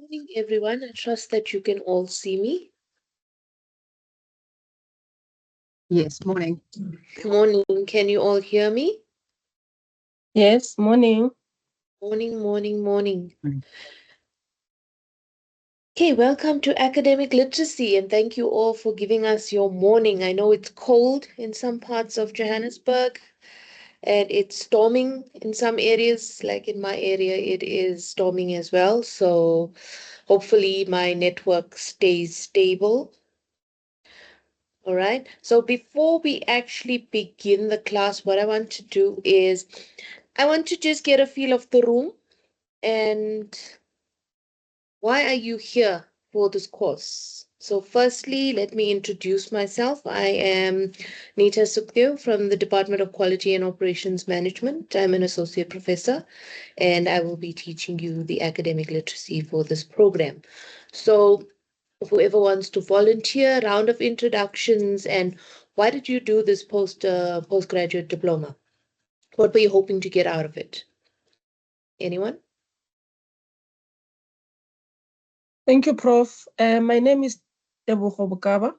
Morning, everyone. I trust that you can all see me. Yes, morning. Morning. Can you all hear me? Yes, morning. Morning, morning, morning. Mm. Okay, welcome to Academic Literacy, and thank you all for giving us your morning. I know it's cold in some parts of Johannesburg, and it's storming in some areas. Like in my area, it is storming as well. So hopefully my network stays stable. All right. So before we actually begin the class, what I want to do is I want to just get a feel of the room and why are you here for this course? So firstly, let me introduce myself. I am Nita Sukhdev from the Department of Quality and Operations Management. I'm an associate professor and I will be teaching you the academic literacy for this program. So whoever wants to volunteer, round of introductions, and why did you do this postgraduate diploma? What were you hoping to get out of it? Anyone? Thank you, Prof. My name is Tebogo Bokaba.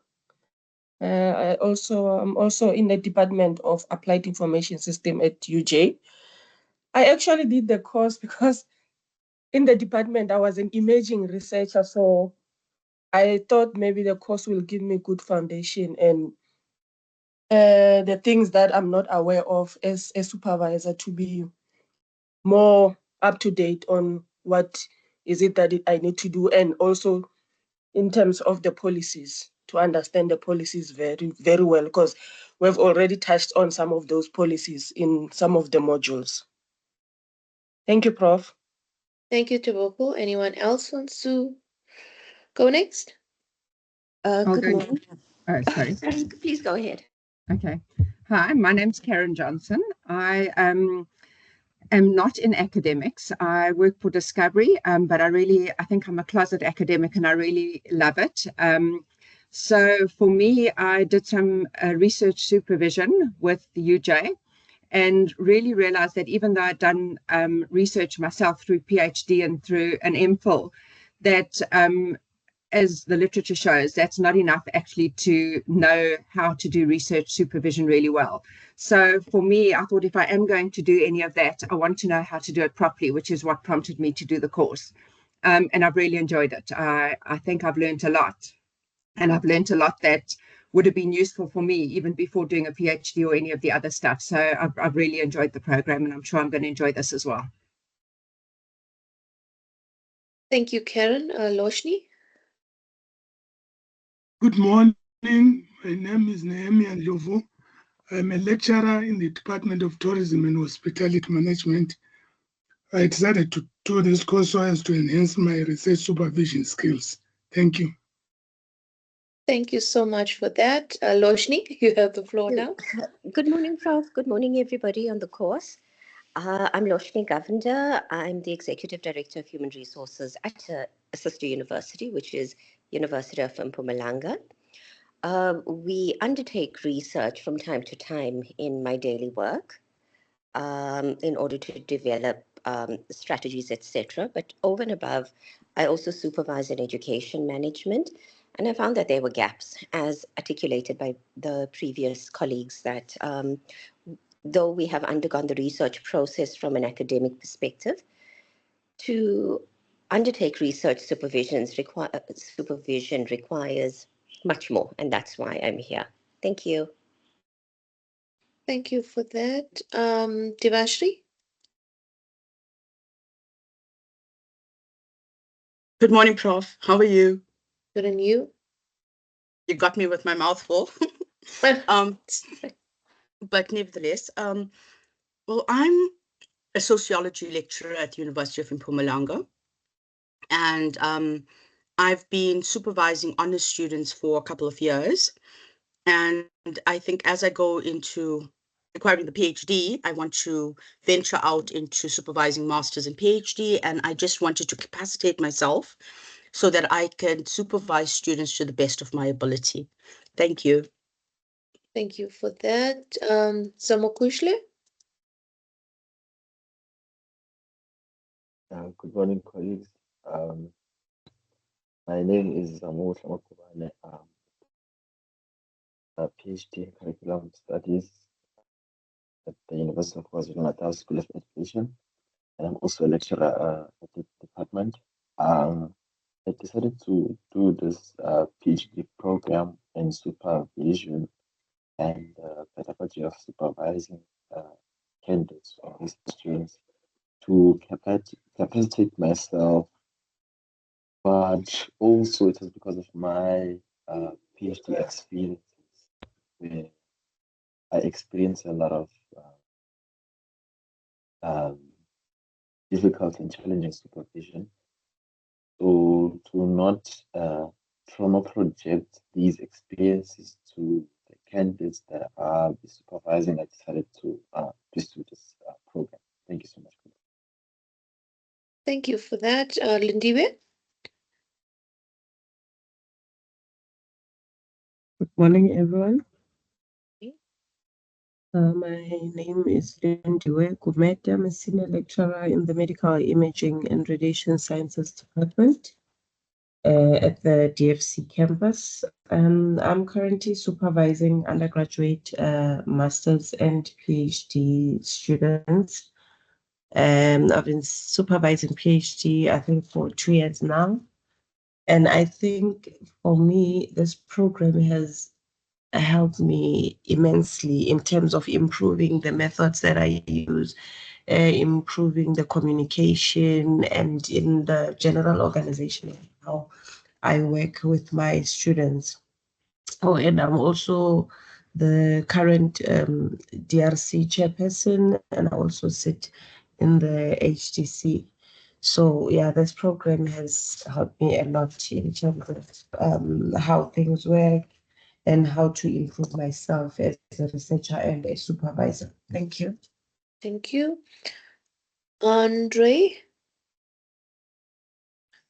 I'm also in the Department of Applied Information System at UJ. I actually did the course because in the department I was an imaging researcher, so I thought maybe the course will give me good foundation and the things that I'm not aware of as a supervisor to be more up to date on what is it that I need to do, and also in terms of the policies, to understand the policies very, very well, because we've already touched on some of those policies in some of the modules. Thank you, Prof. Thank you, Toboko. Anyone else wants to go next? I'll Good go. morning. Oh, sorry. Sorry, please go ahead. Okay. Hi, my name's Karen Johnson. I am not in academics. I work for Discovery, but I think I'm a closet academic and I really love it. So for me, I did some research supervision with the UJ and really realized that even though I'd done research myself through PhD and through an MPhil, that as the literature shows, that's not enough actually to know how to do research supervision really well. So for me, I thought if I am going to do any of that, I want to know how to do it properly, which is what prompted me to do the course. And I've really enjoyed it. I think I've learned a lot. And I've learned a lot that would have been useful for me even before doing a PhD or any of the other stuff. So I've really enjoyed the program and I'm sure I'm going to enjoy this as well. Thank you, Karen. Loshni? Good morning. My name is Nehemiah Ndlovu. I'm a lecturer in the Department of Tourism and Hospitality Management. I decided to do this course so as to enhance my research supervision skills. Thank you. Thank you so much for that. Loshni, you have the floor now. Good morning, Prof. Good morning, everybody on the course. I'm Loshni Govender. I'm the Executive Director of Human Resources at a sister university, which is University of Mpumalanga. We undertake research from time to time in my daily work in order to develop strategies, etc. But over and above, I also supervise in education management. And I found that there were gaps, as articulated by the previous colleagues, that though we have undergone the research process from an academic perspective, to undertake research supervision requires much more. And that's why I'm here. Thank you. Thank you for that. Devashri? Good morning, Prof. How are you? Good, and you? You got me with my mouth full. But nevertheless, well, I'm a sociology lecturer at the University of Mpumalanga, and I've been supervising honors students for a couple of years. And I think as I go into acquiring the PhD, I want to venture out into supervising masters and PhD, and I just wanted to capacitate myself so that I can supervise students to the best of my ability. Thank you. Thank you for that. Samokushle? Good morning, colleagues. My name is Amo Shamakubane. A PhD in Curriculum Studies at the University of KwaZulu-Natal School of Education, and I'm also a lecturer at the department. I decided to do this PhD program in supervision and pedagogy of supervising candidates or these students to capacitate myself, but also it is because of my PhD experiences where I experienced a lot of um, difficult and challenging supervision. So to not trauma project these experiences to the candidates that I'll be supervising, I decided to pursue this program. Thank you so much. Thank you for that, Lindiwe. Good morning, everyone. My name is Lindiwe Gumete. I'm a senior lecturer in the Medical Imaging and Radiation Sciences Department at the DFC campus. I'm currently supervising undergraduate, master's, and PhD students. I've been supervising PhD, I think, for 2 years now. And I think for me, this program has helped me immensely in terms of improving the methods that I use, improving the communication, and in the general organization of how I work with my students. Oh, and I'm also the current DRC chairperson, and I also sit in the HTC. So yeah, this program has helped me a lot in terms of how things work and how to improve myself as a researcher and a supervisor. Thank you. Thank you. Andre,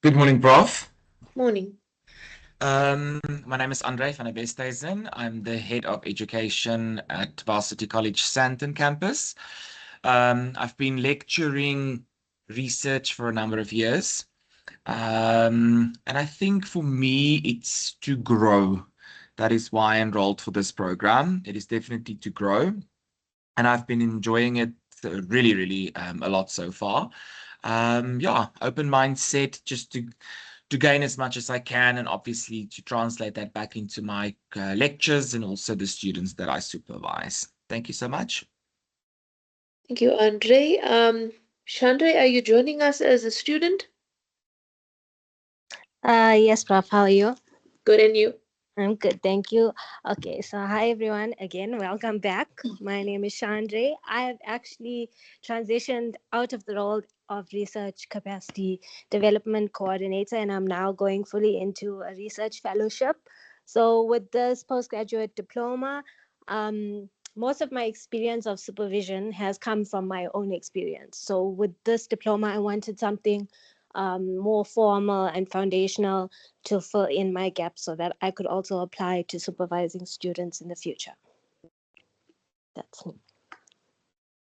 Good morning, Prof. morning. My name is Andre van der Westhuizen. I'm the head of education at Varsity College Sandton campus. I've been lecturing research for a number of years. And I think for me, it's to grow. That is why I enrolled for this program. It is definitely to grow. And I've been enjoying it really, really a lot so far. Yeah, open mindset just to gain as much as I can, and obviously to translate that back into my lectures and also the students that I supervise. Thank you so much. Thank you, Andre. Chandra, are you joining us as a student? Yes, Prof. How are you? Good, and you? I'm good, thank you. Okay, so hi everyone again. Welcome back. My name is Chandra. I have actually transitioned out of the role of research capacity development coordinator, and I'm now going fully into a research fellowship. So with this postgraduate diploma, most of my experience of supervision has come from my own experience. So with this diploma, I wanted something more formal and foundational to fill in my gaps so that I could also apply to supervising students in the future. That's me.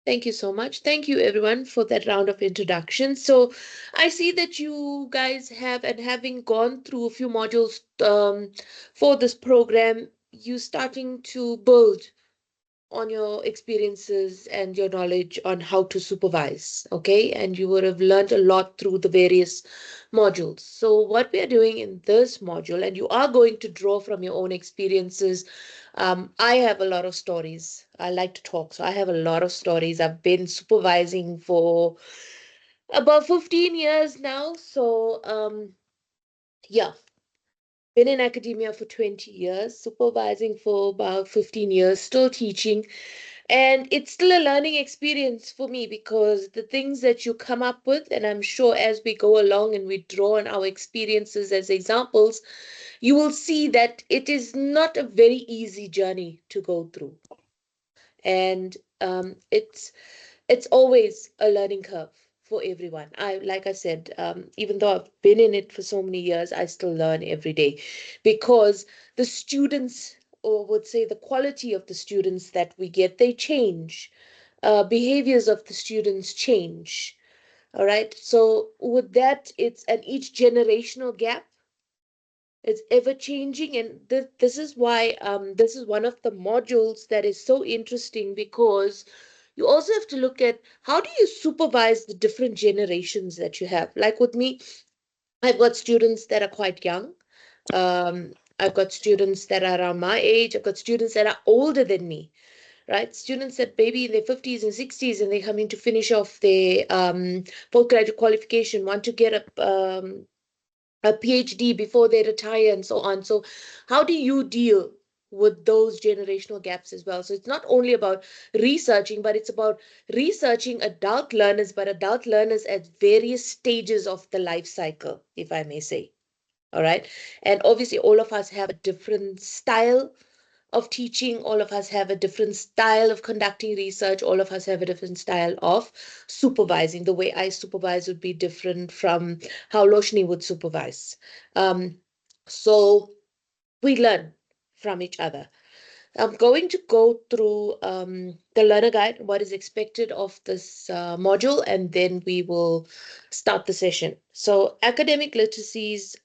Thank you so much. Thank you, everyone, for that round of introduction. So I see that you guys have, and having gone through a few modules for this program, you starting to build on your experiences and your knowledge on how to supervise, okay? And you would have learned a lot through the various modules. So what we are doing in this module, and you are going to draw from your own experiences. I have a lot of stories. I like to talk, so I have a lot of stories. I've been supervising for about 15 years now. So yeah, been in academia for 20 years, supervising for about 15 years, still teaching. And it's still a learning experience for me because the things that you come up with, and I'm sure as we go along and we draw on our experiences as examples, you will see that it is not a very easy journey to go through. And it's always a learning curve for everyone. Like I said, even though I've been in it for so many years, I still learn every day because the students, or would say the quality of the students that we get, they change. Behaviors of the students change. All right. So with that, it's an each generational gap. It's ever changing, and this is why this is one of the modules that is so interesting, because you also have to look at how do you supervise the different generations that you have. Like with me, I've got students that are quite young. I've got students that are around my age. I've got students that are older than me, right? Students that maybe in their 50s and 60s, and they're coming to finish off their postgraduate qualification, want to get a PhD before they retire and so on. So, how do you deal with those generational gaps as well? So, it's not only about researching, but it's about researching adult learners, but adult learners at various stages of the life cycle, if I may say. All right. And obviously, all of us have a different style of teaching. All of us have a different style of conducting research. All of us have a different style of supervising. The way I supervise would be different from how Loshni would supervise. So we learn from each other. I'm going to go through the learner guide, what is expected of this module, and then we will start the session. So academic literacies,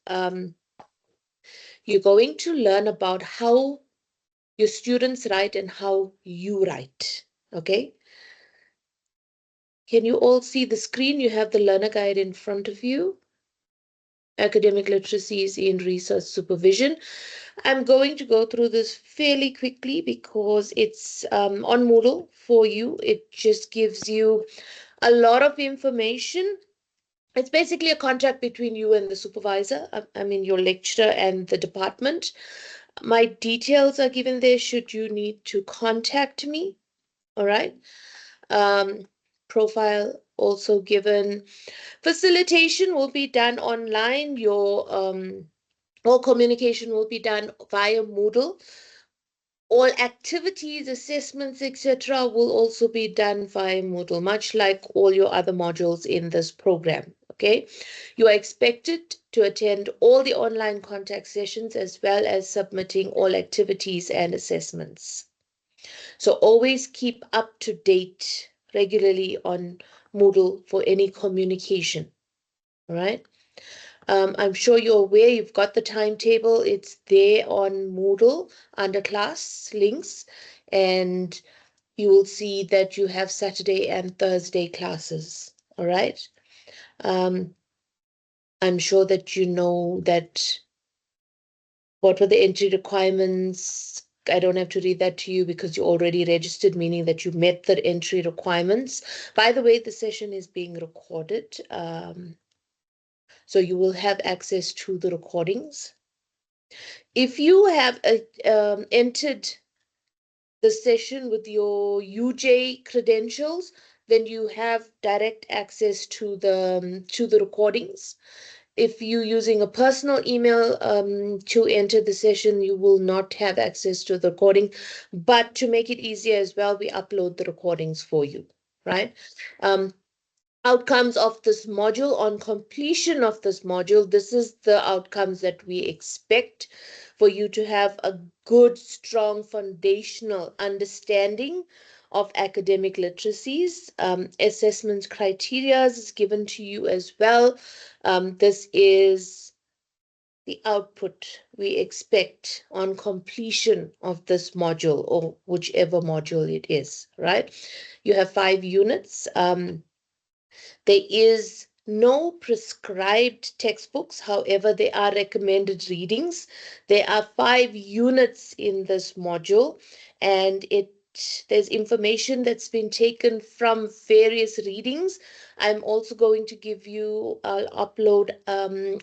you're going to learn about how your students write and how you write. Okay. Can you all see the screen? You have the learner guide in front of you. Academic literacies in research supervision. I'm going to go through this fairly quickly because it's on Moodle for you. It just gives you a lot of information. It's basically a contract between you and the supervisor, I mean your lecturer and the department. My details are given there should you need to contact me. All right. Um, profile also given. Facilitation will be done online. Your all communication will be done via Moodle. All activities, assessments, etc., will also be done via Moodle, much like all your other modules in this program. Okay, you are expected to attend all the online contact sessions as well as submitting all activities and assessments. So always keep up to date regularly on Moodle for any communication. All right. I'm sure you're aware you've got the timetable. It's there on Moodle under class links, and you will see that you have Saturday and Thursday classes. All right. Um, I'm sure that you know that what were the entry requirements. I don't have to read that to you because you already registered, meaning that you met the entry requirements. By the way, the session is being recorded. So you will have access to the recordings. If you have entered the session with your UJ credentials, then you have direct access to the recordings. If you're using a personal email to enter the session, you will not have access to the recording. But to make it easier as well, we upload the recordings for you, right? Um, outcomes of this module, on completion of this module, this is the outcomes that we expect for you to have a good, strong foundational understanding of academic literacies. Assessment criteria is given to you as well. This is the output we expect on completion of this module or whichever module it is, right? You have 5 units. There is no prescribed textbooks, however, there are recommended readings. There are 5 units in this module, and there's information that's been taken from various readings. I'm also going to give you, I'll upload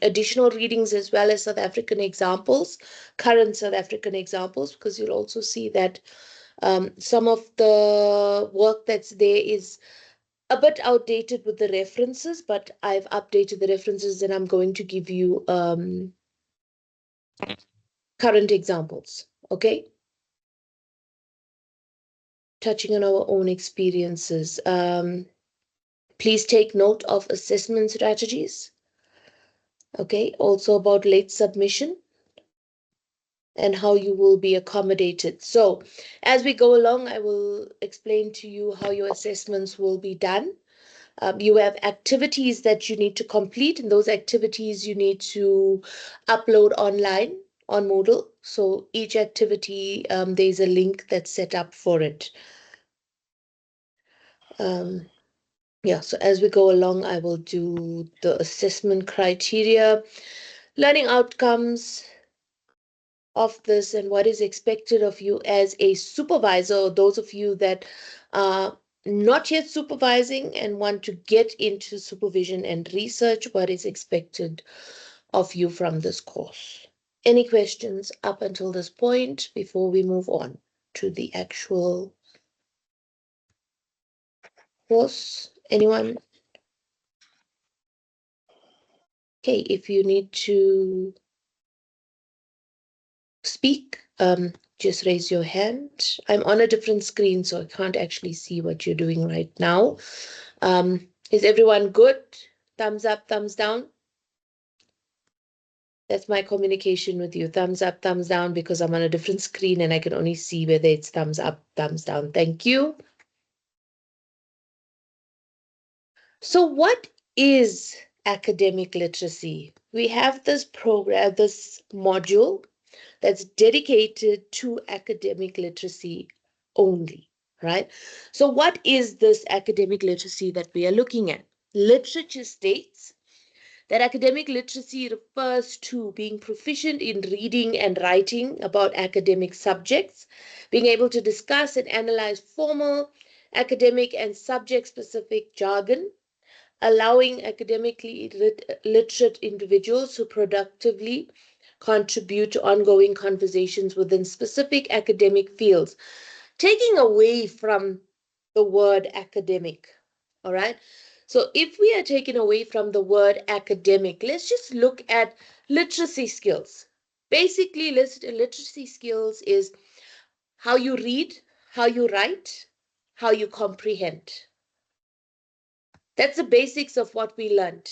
additional readings as well as South African examples, current South African examples, because you'll also see that some of the work that's there is a bit outdated with the references, but I've updated the references and I'm going to give you current examples, okay? Touching on our own experiences. Please take note of assessment strategies, okay? Also about late submission and how you will be accommodated. So as we go along, I will explain to you how your assessments will be done. You have activities that you need to complete, and those activities you need to upload online on Moodle. So each activity, there's a link that's set up for it. Yeah, so as we go along, I will do the assessment criteria, learning outcomes of this, and what is expected of you as a supervisor, or those of you that are not yet supervising and want to get into supervision and research, what is expected of you from this course. Any questions up until this point before we move on to the actual course? Anyone? Okay, if you need to speak, just raise your hand. I'm on a different screen, so I can't actually see what you're doing right now. Is everyone good? Thumbs up, thumbs down? That's my communication with you. Thumbs up, thumbs down, because I'm on a different screen and I can only see whether it's thumbs up, thumbs down. Thank you. So what is academic literacy? We have this program, this module that's dedicated to academic literacy only, right? So what is this academic literacy that we are looking at? Literature states that academic literacy refers to being proficient in reading and writing about academic subjects, being able to discuss and analyze formal, academic, and subject-specific jargon, allowing academically literate individuals to productively contribute to ongoing conversations within specific academic fields, taking away from the word academic. All right. So if we are taking away from the word academic, let's just look at literacy skills. Basically, literacy skills is how you read, how you write, how you comprehend. That's the basics of what we learned.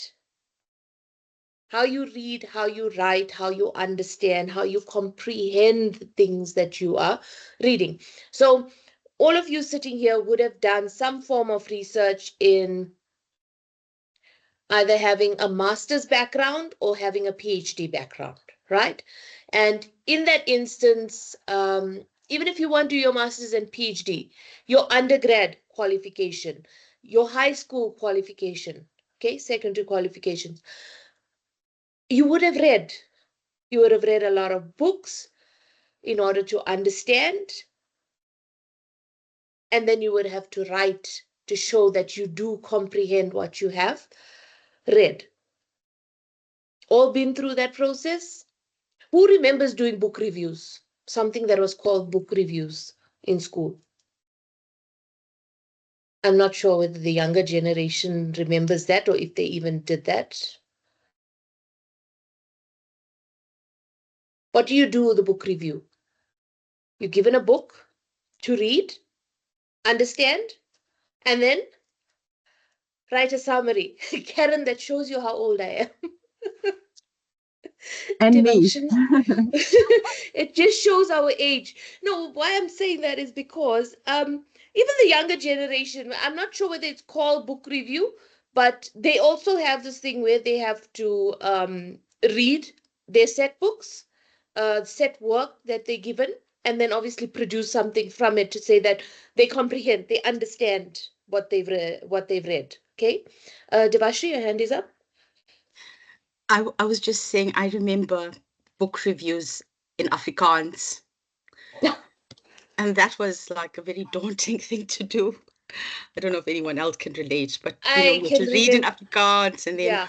How you read, how you write, how you understand, how you comprehend the things that you are reading. So all of you sitting here would have done some form of research in either having a master's background or having a PhD background, right? And in that instance, even if you want to do your master's and PhD, your undergrad qualification, your high school qualification, okay, secondary qualifications, you would have read. You would have read a lot of books in order to understand, and then you would have to write to show that you do comprehend what you have read. All been through that process? Who remembers doing book reviews? Something that was called book reviews in school. I'm not sure whether the younger generation remembers that or if they even did that. What do you do with a book review? You're given a book to read, understand, and then write a summary. Karen, that shows you how old I am. And me. Devotion. It just shows our age. No, why I'm saying that is because even the younger generation, I'm not sure whether it's called book review, but they also have this thing where they have to read their set books, set work that they're given, and then obviously produce something from it to say that they comprehend, they understand what they've read. Okay, Devashri, your hand is up. I was just saying, I remember book reviews in Afrikaans. And that was like a very daunting thing to do. I don't know if anyone else can relate, but I you had can to read in remember. Afrikaans. And then Yeah.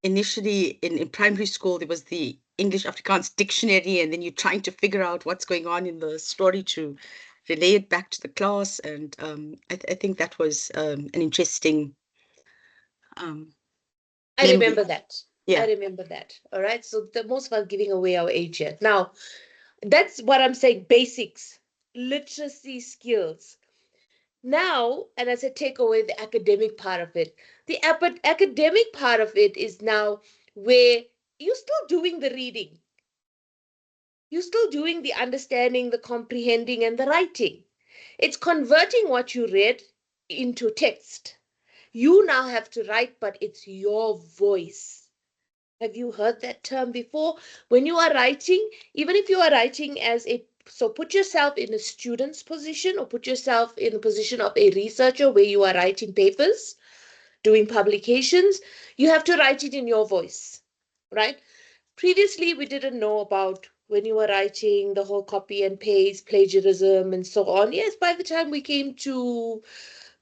initially in primary school, there was the English Afrikaans dictionary, and then you're trying to figure out what's going on in the story to relay it back to the class. And I think that was an interesting um, I memory. remember that. I Yeah. remember that. All right. So the most of us giving away our age yet. Now, that's what I'm saying. Basics, literacy skills. Now, and as I take away the academic part of it, the academic part of it is now where you're still doing the reading. You're still doing the understanding, the comprehending, and the writing. It's converting what you read into text. You now have to write, but it's your voice. Have you heard that term before? When you are writing, even if you are writing as a, so put yourself in a student's position or put yourself in the position of a researcher where you are writing papers, doing publications, you have to write it in your voice, right? Previously, we didn't know about when you were writing the whole copy and paste, plagiarism, and so on. Yes, by the time we came to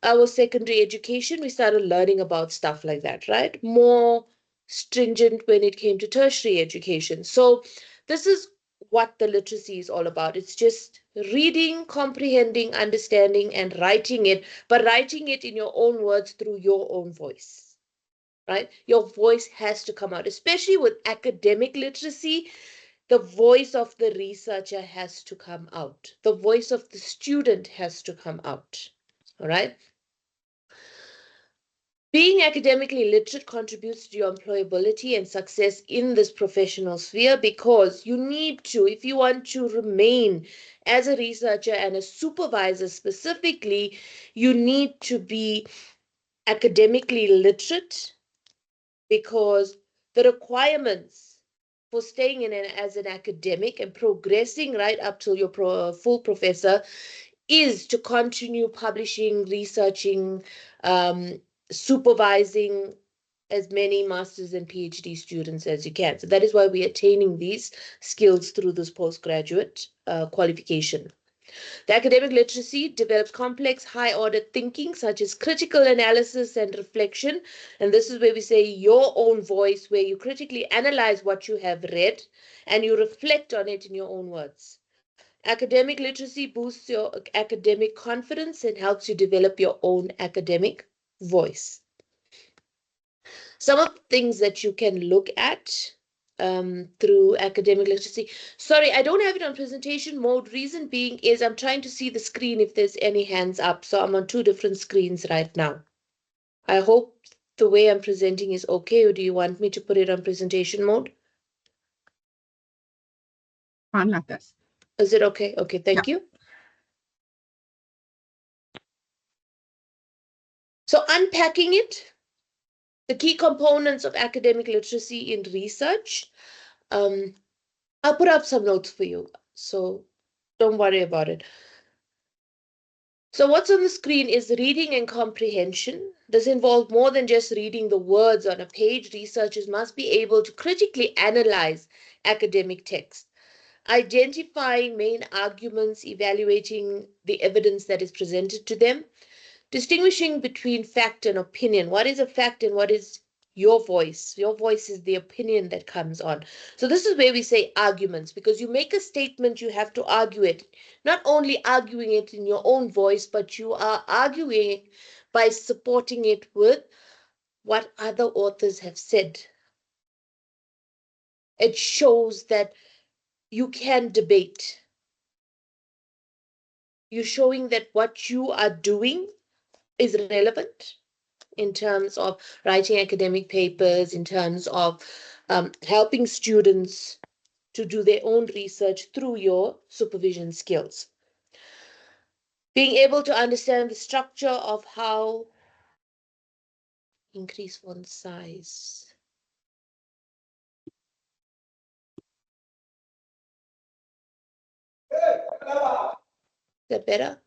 our secondary education, we started learning about stuff like that, right? More stringent when it came to tertiary education. So, this is what the literacy is all about. It's just reading, comprehending, understanding, and writing it, but writing it in your own words through your own voice, right? Your voice has to come out, especially with academic literacy. The voice of the researcher has to come out. The voice of the student has to come out. All right. Being academically literate contributes to your employability and success in this professional sphere because you need to, if you want to remain as a researcher and a supervisor specifically, you need to be academically literate because the requirements for staying in as an academic and progressing right up till your full professor is to continue publishing, researching, supervising as many masters and PhD students as you can. So that is why we're attaining these skills through this postgraduate qualification. The academic literacy develops complex, high-order thinking, such as critical analysis and reflection. And this is where we say your own voice, where you critically analyze what you have read and you reflect on it in your own words. Academic literacy boosts your academic confidence and helps you develop your own academic voice. Some of the things that you can look at through academic literacy. Sorry, I don't have it on presentation mode. Reason being is I'm trying to see the screen if there's any hands up. So I'm on two different screens right now. I hope the way I'm presenting is okay, or do you want me to put it on presentation mode? Fine like this. Is it okay? Okay, thank you. So unpacking it, the key components of academic literacy in research. I'll put up some notes for you, so don't worry about it. So what's on the screen is reading and comprehension. This involves more than just reading the words on a page. Researchers must be able to critically analyze academic text, identifying main arguments, evaluating the evidence that is presented to them, distinguishing between fact and opinion. What is a fact and what is your voice? Your voice is the opinion that comes on. So this is where we say arguments, because you make a statement, you have to argue it. Not only arguing it in your own voice, but you are arguing it by supporting it with what other authors have said. It shows that you can debate. You're showing that what you are doing is relevant in terms of writing academic papers, in terms of helping students to do their own research through your supervision skills. Being able to understand the structure of how increase font size. Is that better?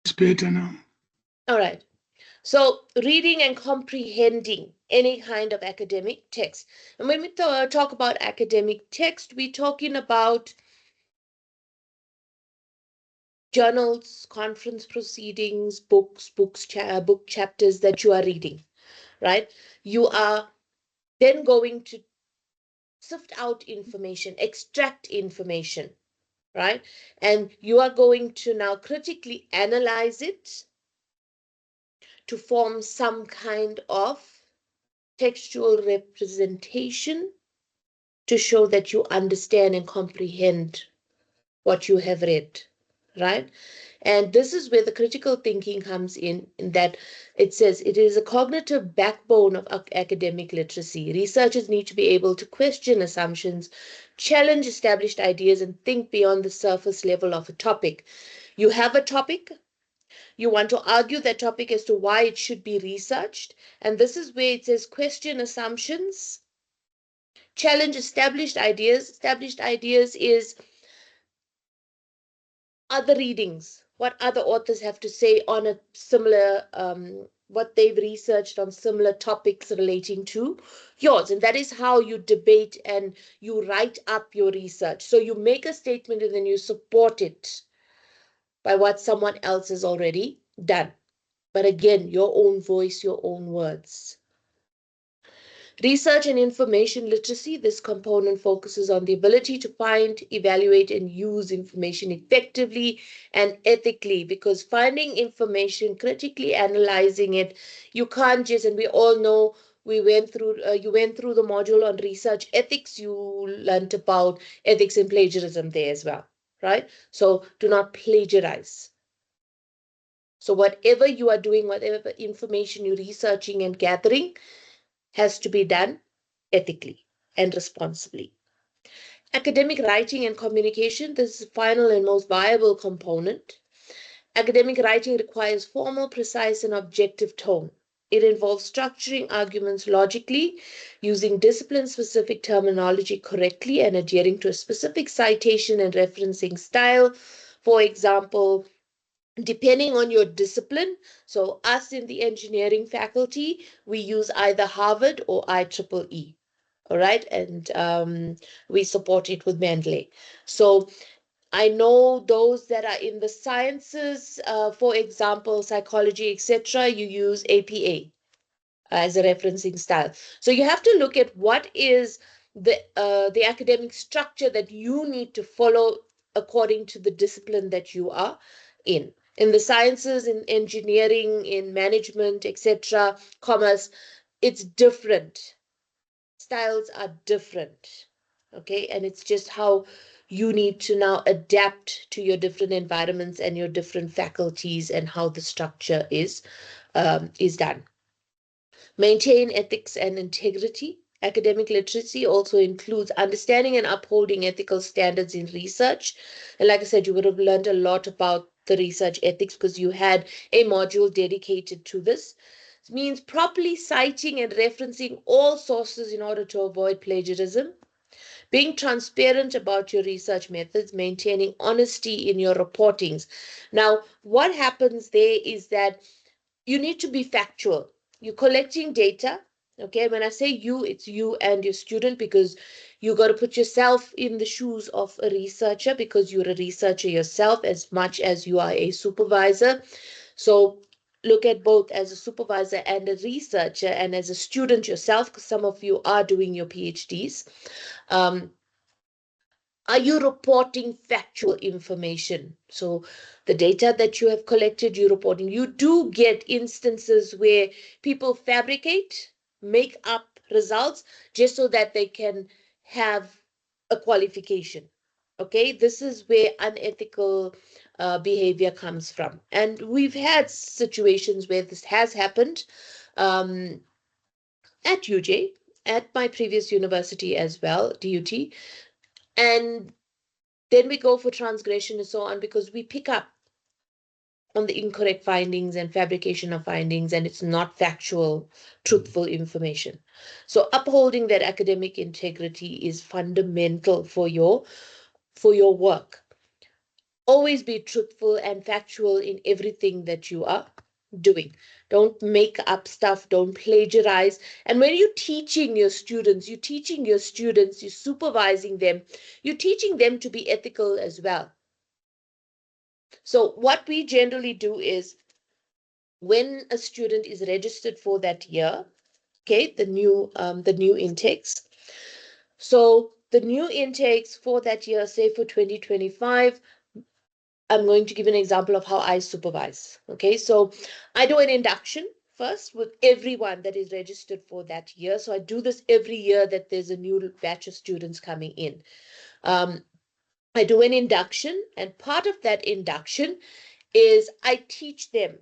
It's better now. All right. So reading and comprehending any kind of academic text. And when we talk about academic text, we're talking about journals, conference proceedings, book chapters that you are reading, right? You are then going to sift out information, extract information, right? And you are going to now critically analyze it to form some kind of textual representation to show that you understand and comprehend what you have read. right? And this is where the critical thinking comes in that it says it is a cognitive backbone of academic literacy. Researchers need to be able to question assumptions, challenge established ideas, and think beyond the surface level of a topic. You have a topic, you want to argue that topic as to why it should be researched. And this is where it says question assumptions, challenge established ideas. Established ideas is other readings, what other authors have to say on a similar, what they've researched on similar topics relating to yours. And that is how you debate and you write up your research. So you make a statement and then you support it by what someone else has already done. But again, your own voice, your own words. Research and information literacy, this component focuses on the ability to find, evaluate, and use information effectively and ethically, because finding information, critically analyzing it, you can't just, and we all know you went through the module on research ethics, you learned about ethics and plagiarism there as well, right? So do not plagiarize. So whatever you are doing, whatever information you're researching and gathering has to be done ethically and responsibly. Academic writing and communication, this is the final and most viable component. Academic writing requires formal, precise, and objective tone. It involves structuring arguments logically, using discipline-specific terminology correctly, and adhering to a specific citation and referencing style. For example, depending on your discipline, so us in the engineering faculty, we use either Harvard or IEEE. All right, and we support it with Mendeley. So I know those that are in the sciences, for example, psychology, etc., you use APA as a referencing style. So you have to look at what is the academic structure that you need to follow according to the discipline that you are in. In the sciences, in engineering, in management, etc., commerce, it's different. Styles are different. Okay, and it's just how you need to now adapt to your different environments and your different faculties and how the structure is done. Maintain ethics and integrity. Academic literacy also includes understanding and upholding ethical standards in research. And like I said, you would have learned a lot about the research ethics because you had a module dedicated to this. It means properly citing and referencing all sources in order to avoid plagiarism. Being transparent about your research methods, maintaining honesty in your reportings. Now, what happens there is that you need to be factual. You're collecting data. Okay, when I say you, it's you and your student because you got to put yourself in the shoes of a researcher because you're a researcher yourself as much as you are a supervisor. So look at both as a supervisor and a researcher and as a student yourself, because some of you are doing your PhDs. Are you reporting factual information? So the data that you have collected, you're reporting. You do get instances where people fabricate, make up results just so that they can have a qualification. Okay, this is where unethical behavior comes from. And we've had situations where this has happened at UJ, at my previous university as well, DUT. And then we go for transgression and so on because we pick up on the incorrect findings and fabrication of findings, and it's not factual, truthful information. So upholding that academic integrity is fundamental for your work. Always be truthful and factual in everything that you are doing. Don't make up stuff, don't plagiarize. And when you're teaching your students, you're supervising them, you're teaching them to be ethical as well. So what we generally do is when a student is registered for that year, okay, the new intakes. So the new intakes for that year, say for 2025, I'm going to give an example of how I supervise. Okay, so I do an induction first with everyone that is registered for that year. So I do this every year that there's a new batch of students coming in. I do an induction, and part of that induction is I teach them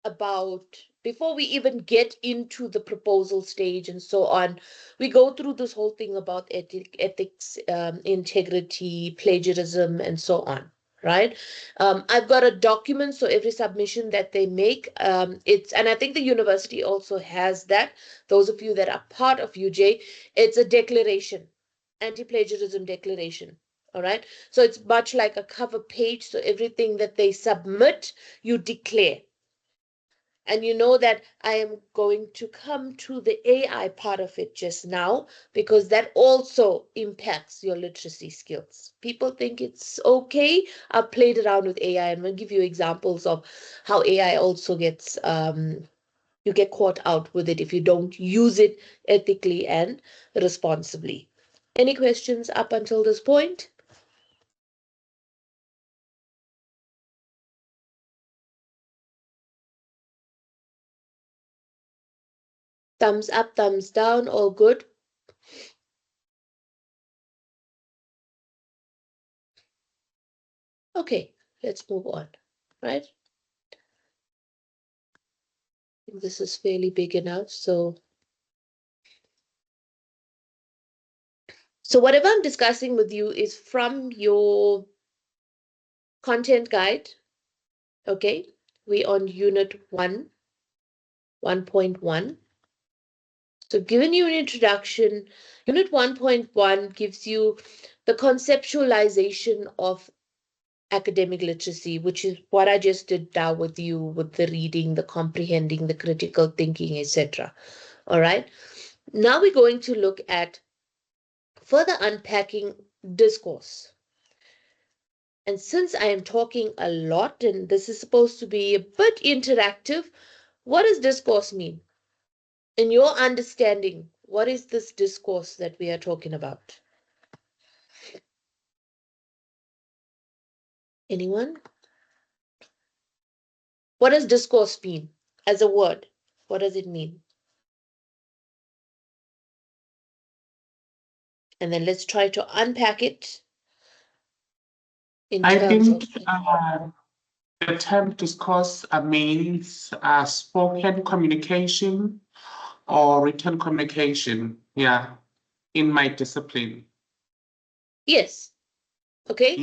about, before we even get into the proposal stage and so on, we go through this whole thing about ethics, integrity, plagiarism, and so on. Right? I've got a document, so every submission that they make, and I think the university also has that. Those of you that are part of UJ, it's a declaration, anti-plagiarism declaration. All right. So it's much like a cover page. So everything that they submit, you declare. And you know that I am going to come to the AI part of it just now, because that also impacts your literacy skills. People think it's okay. I've played around with AI, and I'll give you examples of how AI also gets, you get caught out with it if you don't use it ethically and responsibly. Any questions up until this point? Thumbs up, thumbs down, all good? Okay, let's move on, right? This is fairly big enough, so whatever I'm discussing with you is from your content guide, okay? We on unit 1, 1.1. So given you an introduction, unit 1.1 gives you the conceptualization of academic literacy, which is what I just did now with you, with the reading, the comprehending, the critical thinking, etc. All right. Now we're going to look at further unpacking discourse. And since I am talking a lot and this is supposed to be a bit interactive, what does discourse mean? In your understanding, what is this discourse that we are talking about? Anyone? What does discourse mean as a word? What does it mean? And then let's try to unpack it in I terms think of. the term discourse means spoken communication or written communication. Yeah, in my discipline. Yes. Okay.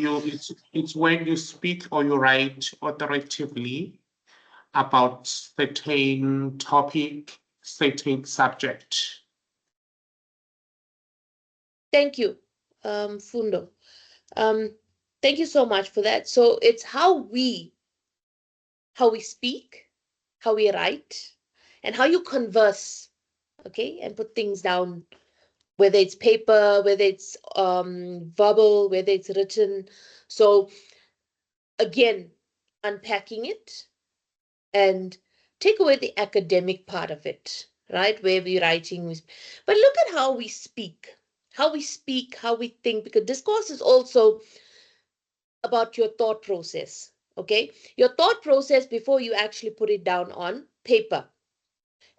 It's when you speak or you write authoritatively about certain topic, certain subject. Thank you, Fundo. Um, thank you so much for that. So it's how we speak, how we write, and how you converse, okay, and put things down, whether it's paper, whether it's verbal, whether it's written. So again, unpacking it and take away the academic part of it, right? Where we're writing, but look at how we speak, how we think, because discourse is also about your thought process, okay? Your thought process before you actually put it down on paper.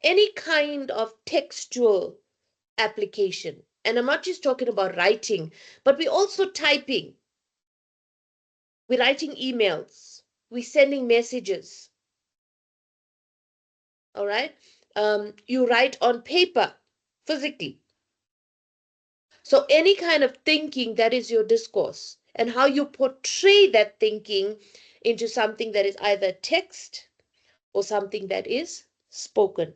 Any kind of textual application. And I'm not just talking about writing, but we're also typing. We're writing emails. We're sending messages. All right? You write on paper, physically. So any kind of thinking, that is your discourse. And how you portray that thinking into something that is either text or something that is spoken.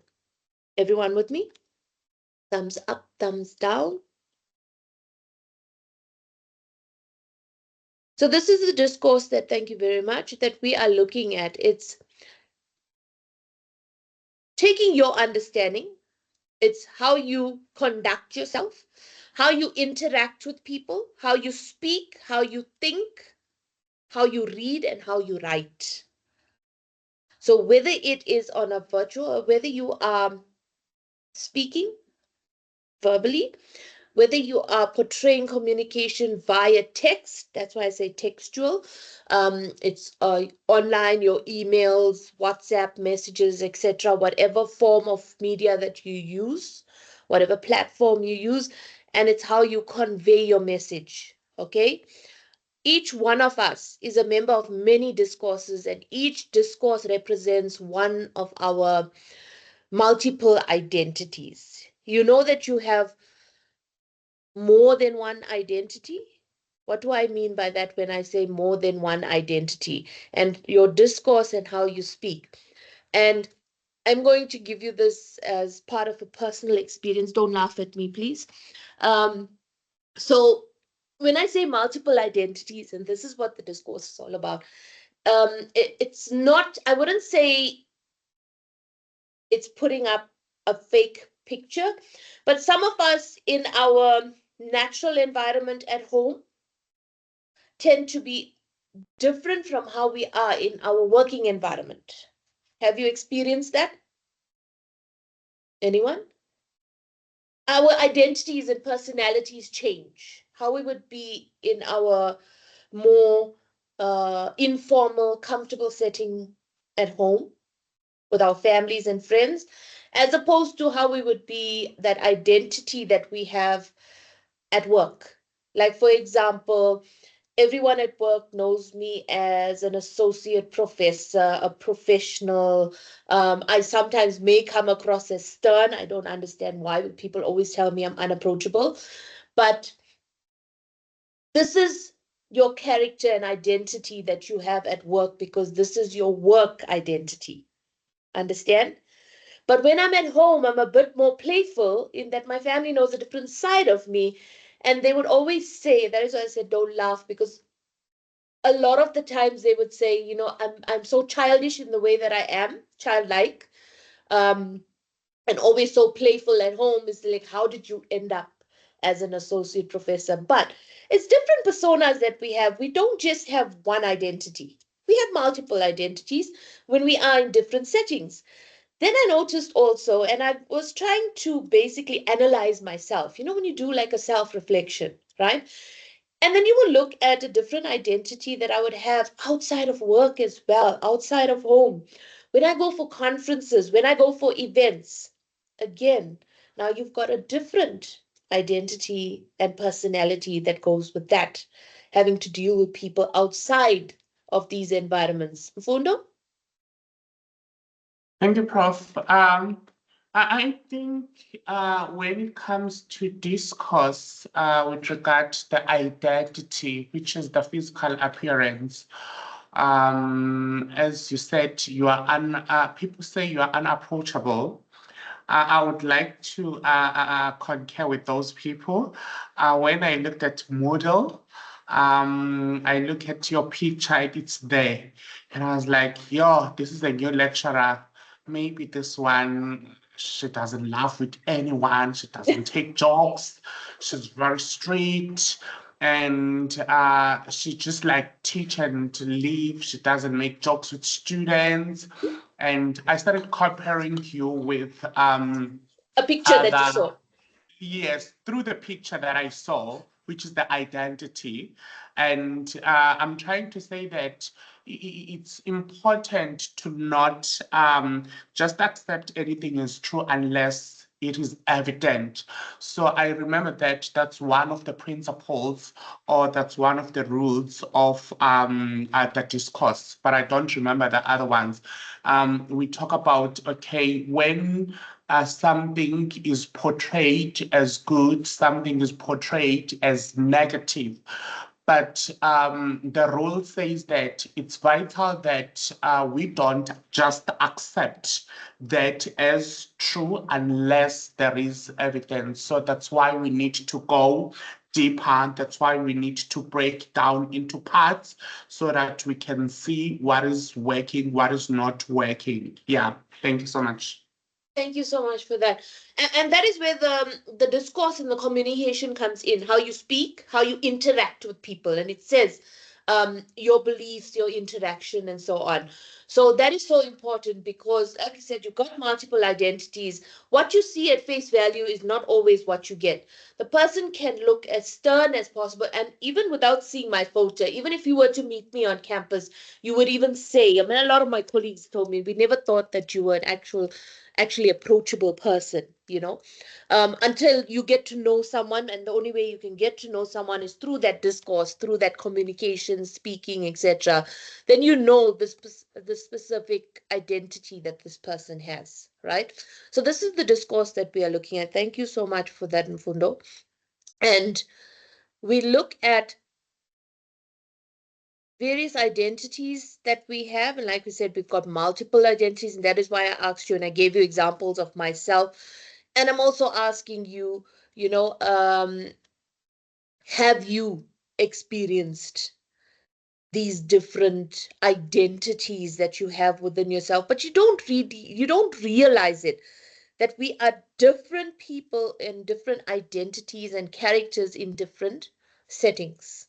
Everyone with me? Thumbs up, thumbs down. So this is the discourse that, thank you very much, that we are looking at. It's taking your understanding. It's how you conduct yourself, how you interact with people, how you speak, how you think, how you read, and how you write. So whether it is on a virtual or whether you are speaking verbally, whether you are portraying communication via text, that's why I say textual. It's online, your emails, WhatsApp messages, etc., whatever form of media that you use, whatever platform you use, and it's how you convey your message. Okay? Each one of us is a member of many discourses, and each discourse represents one of our multiple identities. You know that you have more than one identity? What do I mean by that when I say more than one identity? And your discourse and how you speak. And I'm going to give you this as part of a personal experience. Don't laugh at me, please. Um, so, when I say multiple identities, and this is what the discourse is all about, it's not, I wouldn't say it's putting up a fake picture, but some of us in our natural environment at home tend to be different from how we are in our working environment. Have you experienced that? Anyone? Our identities and personalities change. How we would be in our more informal, comfortable setting at home with our families and friends, as opposed to how we would be that identity that we have at work. Like, for example, everyone at work knows me as an associate professor, a professional. I sometimes may come across as stern. I don't understand why people always tell me I'm unapproachable. But this is your character and identity that you have at work because this is your work identity. Understand? But when I'm at home, I'm a bit more playful in that my family knows a different side of me. And they would always say, that is why I said, don't laugh, because a lot of the times they would say, I'm so childish in the way that I am, childlike, um, and always so playful at home. Is like, how did you end up as an associate professor? But it's different personas that we have. We don't just have one identity. We have multiple identities when we are in different settings. Then I noticed also, and I was trying to basically analyze myself. When you do like a self reflection, right? And then you will look at a different identity that I would have outside of work as well, outside of home. When I go for conferences, when I go for events, again, now you've got a different identity and personality that goes with that, having to deal with people outside of these environments. Fundo? Thank you, Prof. I think when it comes to discourse with regard to the identity, which is the physical appearance, as you said, people say you are unapproachable. I would like to concur with those people. When I looked at model, I look at your picture, it's there. And I was like, yo, this is a new lecturer. Maybe this one, she doesn't laugh with anyone. She doesn't take jokes. She's very strict. And she just like teach and leave. She doesn't make jokes with students. And I started comparing you with A picture that you other, saw. yes, through the picture that I saw, which is the identity. And I'm trying to say that it's important to not just accept anything is true unless it is evident. So I remember that that's one of the principles or that's one of the rules of the discourse, but I don't remember the other ones. We talk about, okay, when something is portrayed as good, something is portrayed as negative. But the rule says that it's vital that we don't just accept that as true unless there is evidence. So that's why we need to go deeper. That's why we need to break down into parts so that we can see what is working, what is not working. Yeah, thank you so much. Thank you so much for that. And that is where the discourse and the communication comes in, how you speak, how you interact with people. And it says your beliefs, your interaction, and so on. So that is so important because, like I said, you've got multiple identities. What you see at face value is not always what you get. The person can look as stern as possible, and even without seeing my photo, even if you were to meet me on campus, you would even say, I mean, a lot of my colleagues told me, we never thought that you were an actually approachable person, you know, until you get to know someone. And the only way you can get to know someone is through that discourse, through that communication, speaking, etc. Then you know the specific identity that this person has, right? So this is the discourse that we are looking at. Thank you so much for that, Mfundo. And we look at various identities that we have. And like we said, we've got multiple identities. And that is why I asked you and I gave you examples of myself. And I'm also asking you, you know, have you experienced these different identities that you have within yourself, but you don't realize it, that we are different people in different identities and characters in different settings.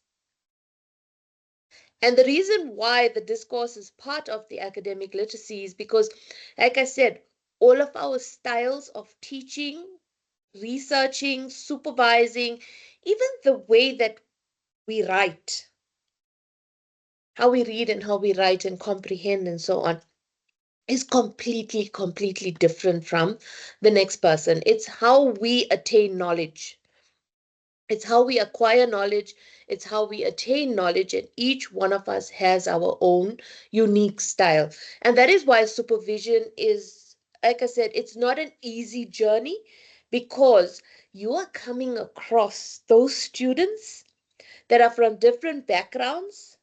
And the reason why the discourse is part of the academic literacy is because, like I said, all of our styles of teaching, researching, supervising, even the way that we write, how we read and how we write and comprehend and so on, is completely different from the next person. It's how we attain knowledge. It's how we acquire knowledge. It's how we attain knowledge. And each one of us has our own unique style. And that is why supervision is, like I said, it's not an easy journey because you are coming across those students that are from different backgrounds,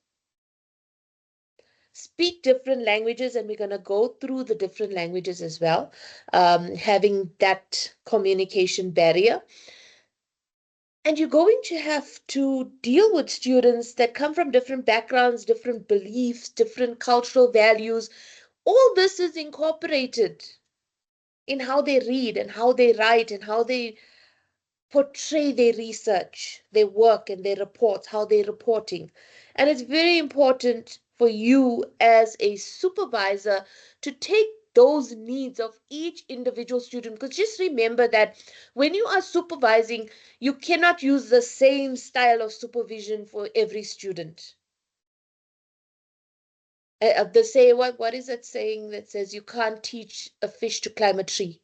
speak different languages, and we're going to go through the different languages as well, having that communication barrier. And you're going to have to deal with students that come from different backgrounds, different beliefs, different cultural values. All this is incorporated in how they read and how they write and how they portray their research, their work, and their reports, how they're reporting. And it's very important for you as a supervisor to take those needs of each individual student. Because just remember that when you are supervising, you cannot use the same style of supervision for every student. They say, what is that saying that says you can't teach a fish to climb a tree?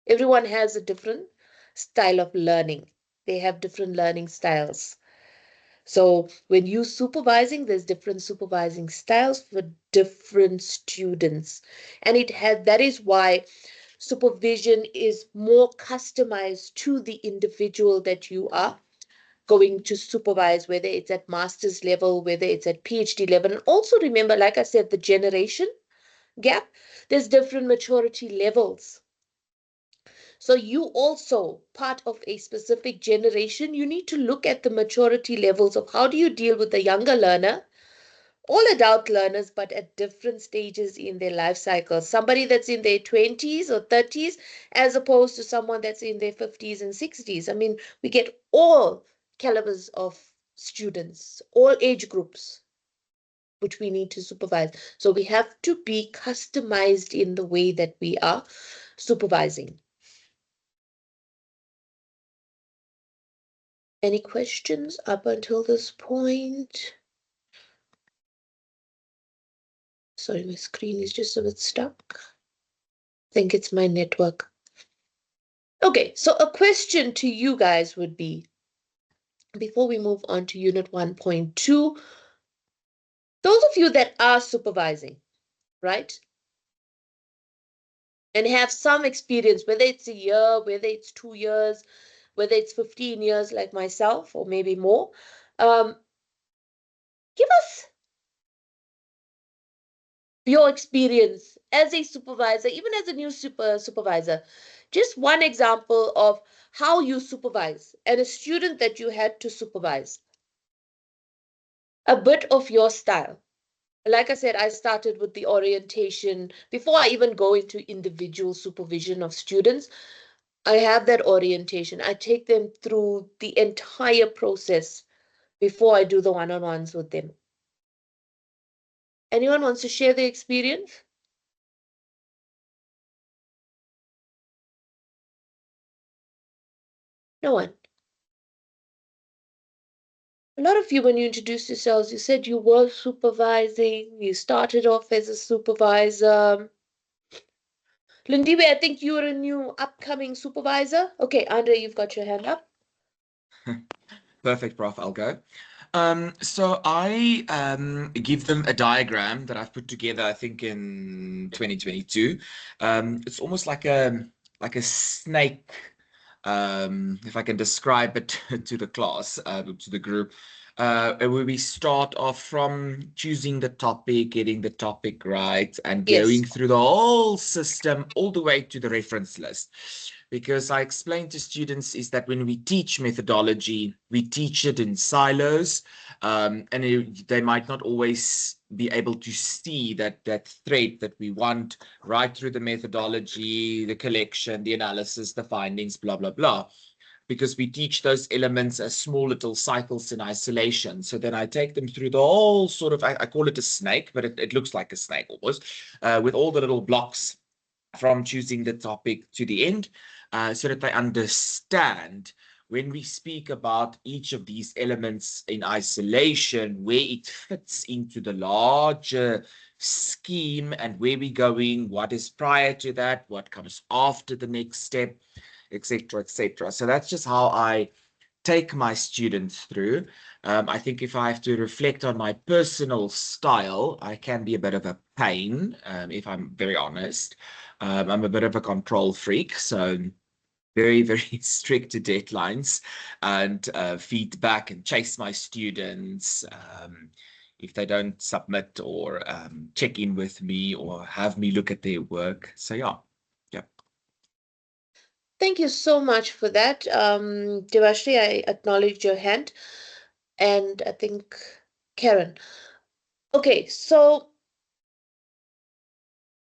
Everyone has a different style of learning. They have different learning styles. So when you're supervising, there's different supervising styles for different students. And that is why supervision is more customized to the individual that you are going to supervise, whether it's at master's level, whether it's at PhD level. And also remember, like I said, the generation gap, there's different maturity levels. So you also, part of a specific generation, you need to look at the maturity levels of how do you deal with the younger learner, all adult learners, but at different stages in their life cycle. Somebody that's in their 20s or 30s, as opposed to someone that's in their 50s and 60s. I mean, we get all calibers of students, all age groups, which we need to supervise. So we have to be customized in the way that we are supervising. Any questions up until this point? Sorry, my screen is just a bit stuck. I think it's my network. Okay, so a question to you guys would be, before we move on to Unit 1.2, those of you that are supervising, right? And have some experience, whether it's a year, whether it's 2 years, whether it's 15 years like myself, or maybe more, give us your experience as a supervisor, even as a new supervisor. Just one example of how you supervise and a student that you had to supervise. A bit of your style. Like I said, I started with the orientation. Before I even go into individual supervision of students, I have that orientation. I take them through the entire process before I do the one-on-ones with them. Anyone wants to share their experience? No one. A lot of you, when you introduced yourselves, you said you were supervising, you started off as a supervisor. Lindiwe, I think you're a new upcoming supervisor. Okay, Andre, you've got your hand up. Perfect, Prof. I'll go. So I give them a diagram that I've put together, I think in 2022. It's almost like a snake, if I can describe it to the class, to the group, where we start off from choosing the topic, getting the topic right, and Yes. going through the whole system all the way to the reference list. Because I explain to students is that when we teach methodology, we teach it in silos, and they might not always be able to see that thread that we want right through the methodology, the collection, the analysis, the findings, blah, blah, blah, because we teach those elements as small little cycles in isolation. So then I take them through the whole sort of, I call it a snake, but it looks like a snake almost, with all the little blocks from choosing the topic to the end, so that they understand when we speak about each of these elements in isolation, where it fits into the larger scheme and where we're going, what is prior to that, what comes after the next step, etc., etc. So that's just how I take my students through. I think if I have to reflect on my personal style, I can be a bit of a pain, if I'm very honest. I'm a bit of a control freak, so very, very strict to deadlines and feedback and chase my students. If they don't submit or check in with me or have me look at their work. So yeah. Thank you so much for that. Devashri, I acknowledge your hand. And I think Karen. Okay, so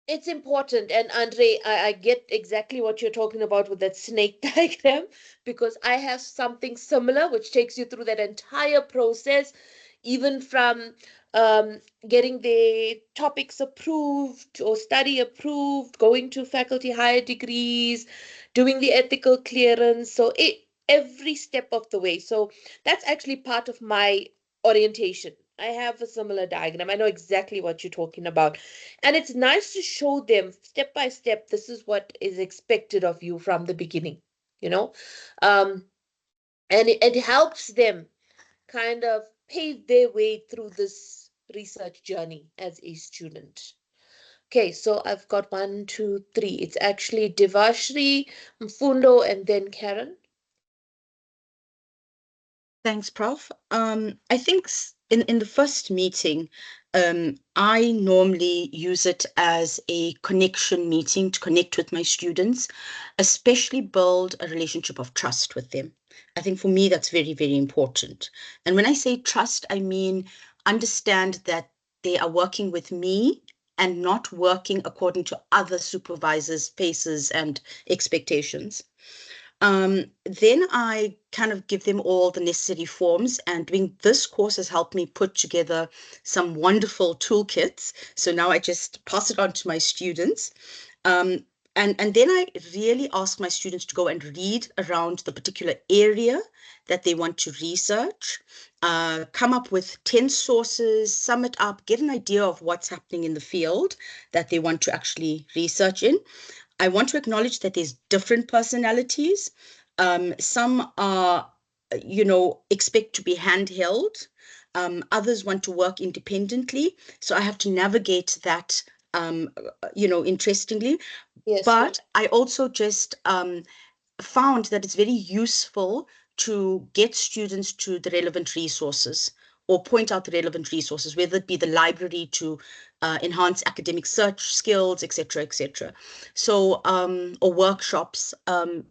it's important. And Andre, I get exactly what you're talking about with that snake diagram, because I have something similar which takes you through that entire process, even from getting the topics approved or study approved, going to faculty higher degrees, doing the ethical clearance. So every step of the way. So that's actually part of my orientation. I have a similar diagram. I know exactly what you're talking about. And it's nice to show them step by step, this is what is expected of you from the beginning, you know? Um, and it helps them kind of pave their way through this research journey as a student. Okay, so I've got 1, 2, 3. It's actually Devashri, Mfundo, and then Karen. Thanks, Prof. I think in the first meeting, I normally use it as a connection meeting to connect with my students, especially build a relationship of trust with them. I think for me, that's very, very important. And when I say trust, I mean understand that they are working with me and not working according to other supervisors' paces and expectations. Then I kind of give them all the necessary forms, and doing this course has helped me put together some wonderful toolkits. So now I just pass it on to my students. And then I really ask my students to go and read around the particular area that they want to research, come up with 10 sources, sum it up, get an idea of what's happening in the field that they want to actually research in. I want to acknowledge that there's different personalities. Some are, expect to be handheld. Others want to work independently. So I have to navigate that, interestingly. Yes. But I also just found that it's very useful to get students to the relevant resources or point out the relevant resources, whether it be the library to enhance academic search skills, etc., etc. So, or workshops.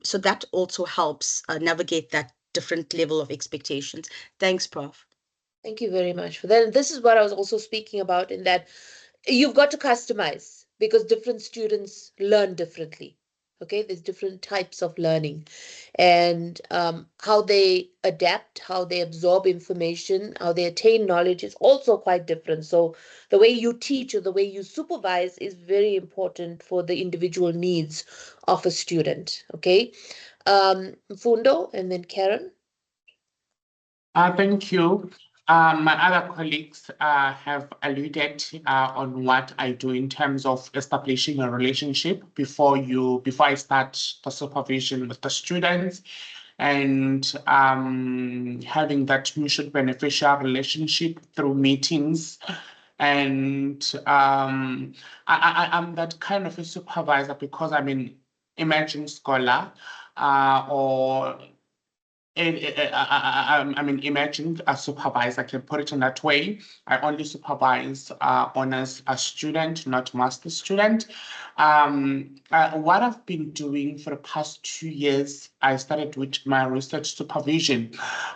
So that also helps navigate that different level of expectations. Thanks, Prof. Thank you very much for that. And this is what I was also speaking about, in that you've got to customize because different students learn differently. Okay, there's different types of learning, and how they adapt, how they absorb information, how they attain knowledge is also quite different. So the way you teach or the way you supervise is very important for the individual needs of a student. Okay, Fundo and then Karen. Thank you. My other colleagues have alluded on what I do in terms of establishing a relationship before I start the supervision with the students, and having that mutual beneficial relationship through meetings. And I'm that kind of a supervisor because I'm an emerging scholar, or I mean, imagine a supervisor, I can put it in that way. I only supervise honors a student, not master student. What I've been doing for the past 2 years, I started with my research supervision.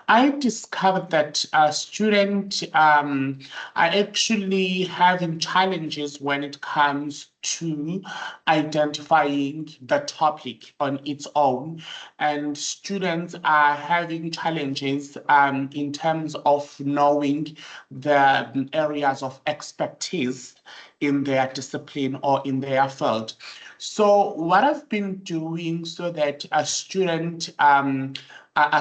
I discovered that a student are actually having challenges when it comes to identifying the topic on its own, and students are having challenges in terms of knowing the areas of expertise in their discipline or in their field. So what I've been doing so that a student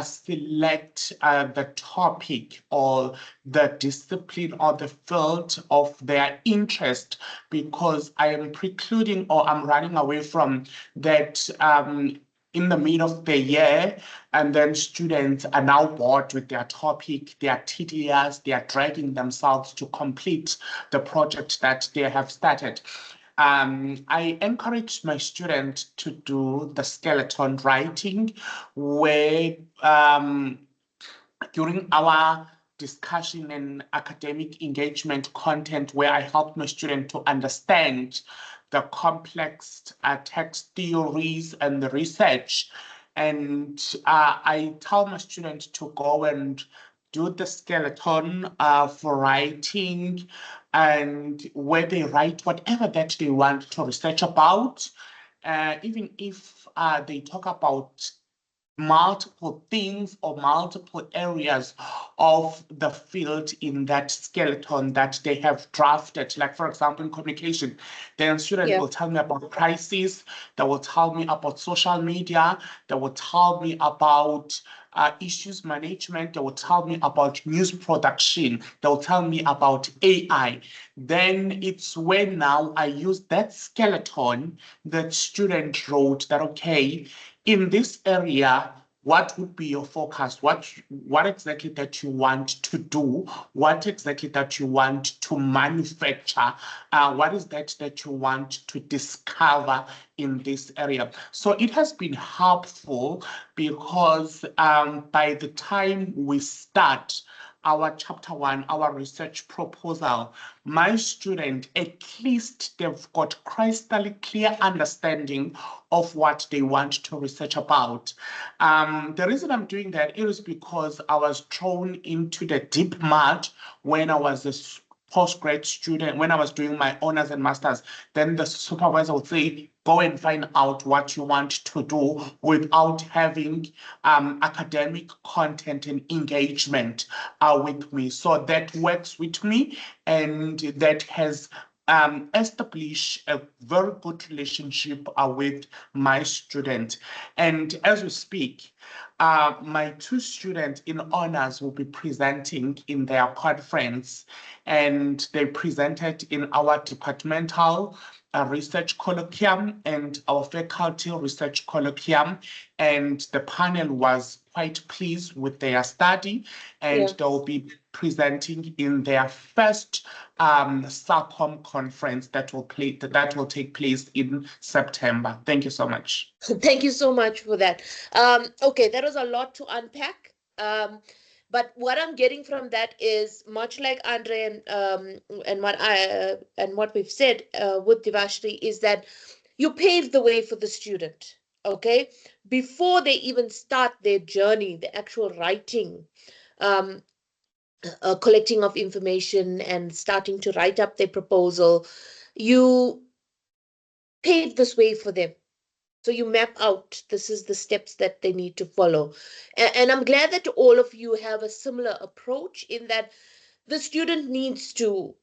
select the topic or the discipline or the field of their interest, because I am precluding or I'm running away from that in the middle of the year, and then students are now bored with their topic, they are tedious, they are dragging themselves to complete the project that they have started. I encourage my students to do the skeleton writing, where during our discussion and academic engagement content, where I help my student to understand the complex text theories and the research. And I tell my students to go and do the skeleton for writing, and where they write whatever that they want to research about, even if they talk about multiple things or multiple areas of the field in that skeleton that they have drafted. Like, for example, in communication, then student Yeah. will tell me about crisis, they will tell me about social media, they will tell me about issues management, they will tell me about news production, they will tell me about AI. Then it's when now I use that skeleton that student wrote that, okay, in this area, what would be your focus? What exactly that you want to do? What exactly that you want to manufacture? What is that you want to discover in this area? So it has been helpful because by the time we start our chapter 1, our research proposal, my student, at least they've got crystal clear understanding of what they want to research about. The reason I'm doing that is because I was thrown into the deep mud when I was a postgrad student, when I was doing my honors and masters. Then the supervisor would say, go and find out what you want to do without having academic content and engagement with me. So that works with me, and that has establish a very good relationship with my student. And as we speak, my 2 students in honors will be presenting in their conference, and they presented in our departmental research colloquium and our faculty research colloquium, and the panel was quite pleased with their study, and Yeah. they'll be presenting in their first SACOM conference that will take place in September. Thank you so much. Thank you so much for that. Okay, that was a lot to unpack. But what I'm getting from that is much like Andre and what we've said with Divashri is that you pave the way for the student. Okay, before they even start their journey, the actual writing, um, collecting of information, and starting to write up their proposal, you pave this way for them. So you map out, this is the steps that they need to follow. And I'm glad that all of you have a similar approach in that the student needs to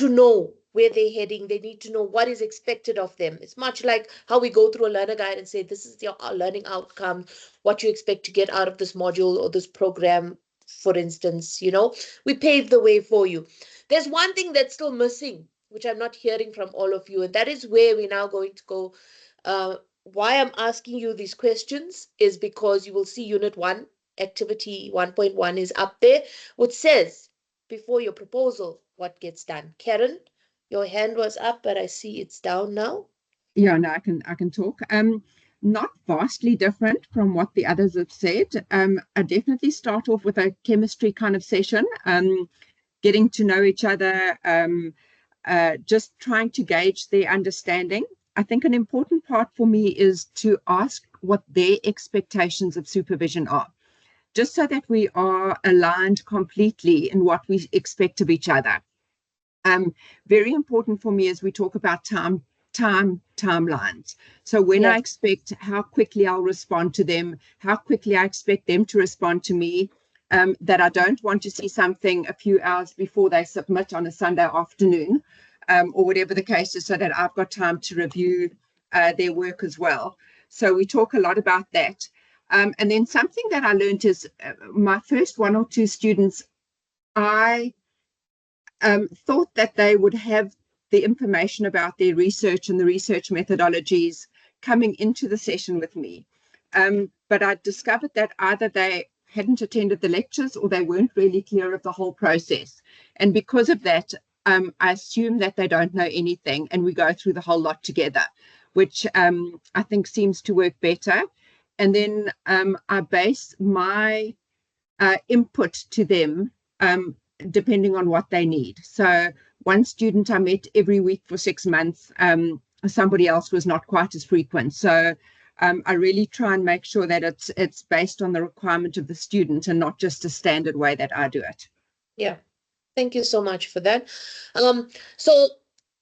know where they're heading. They need to know what is expected of them. It's much like how we go through a learner guide and say, this is your learning outcome, what you expect to get out of this module or this program, for instance. We pave the way for you. There's one thing that's still missing, which I'm not hearing from all of you, and that is where we're now going to go. Why I'm asking you these questions is because you will see Unit 1, Activity 1.1 is up there, which says, before your proposal, what gets done. Karen, your hand was up, but I see it's down now. Yeah, no, I can talk. Not vastly different from what the others have said. I definitely start off with a chemistry kind of session, getting to know each other, just trying to gauge their understanding. I think an important part for me is to ask what their expectations of supervision are, just so that we are aligned completely in what we expect of each other. Very important for me as we talk about timelines. So when I expect how quickly I'll respond to them, how quickly I expect them to respond to me, that I don't want to see something a few hours before they submit on a Sunday afternoon, or whatever the case is, so that I've got time to review their work as well. So we talk a lot about that. And then something that I learned is my first one or two students, I thought that they would have the information about their research and the research methodologies coming into the session with me. But I discovered that either they hadn't attended the lectures or they weren't really clear of the whole process. And because of that, I assume that they don't know anything and we go through the whole lot together, which I think seems to work better. And then I base my input to them depending on what they need. So one student I met every week for 6 months. Somebody else was not quite as frequent. So I really try and make sure that it's based on the requirement of the student and not just a standard way that I do it. Yeah, thank you so much for that. So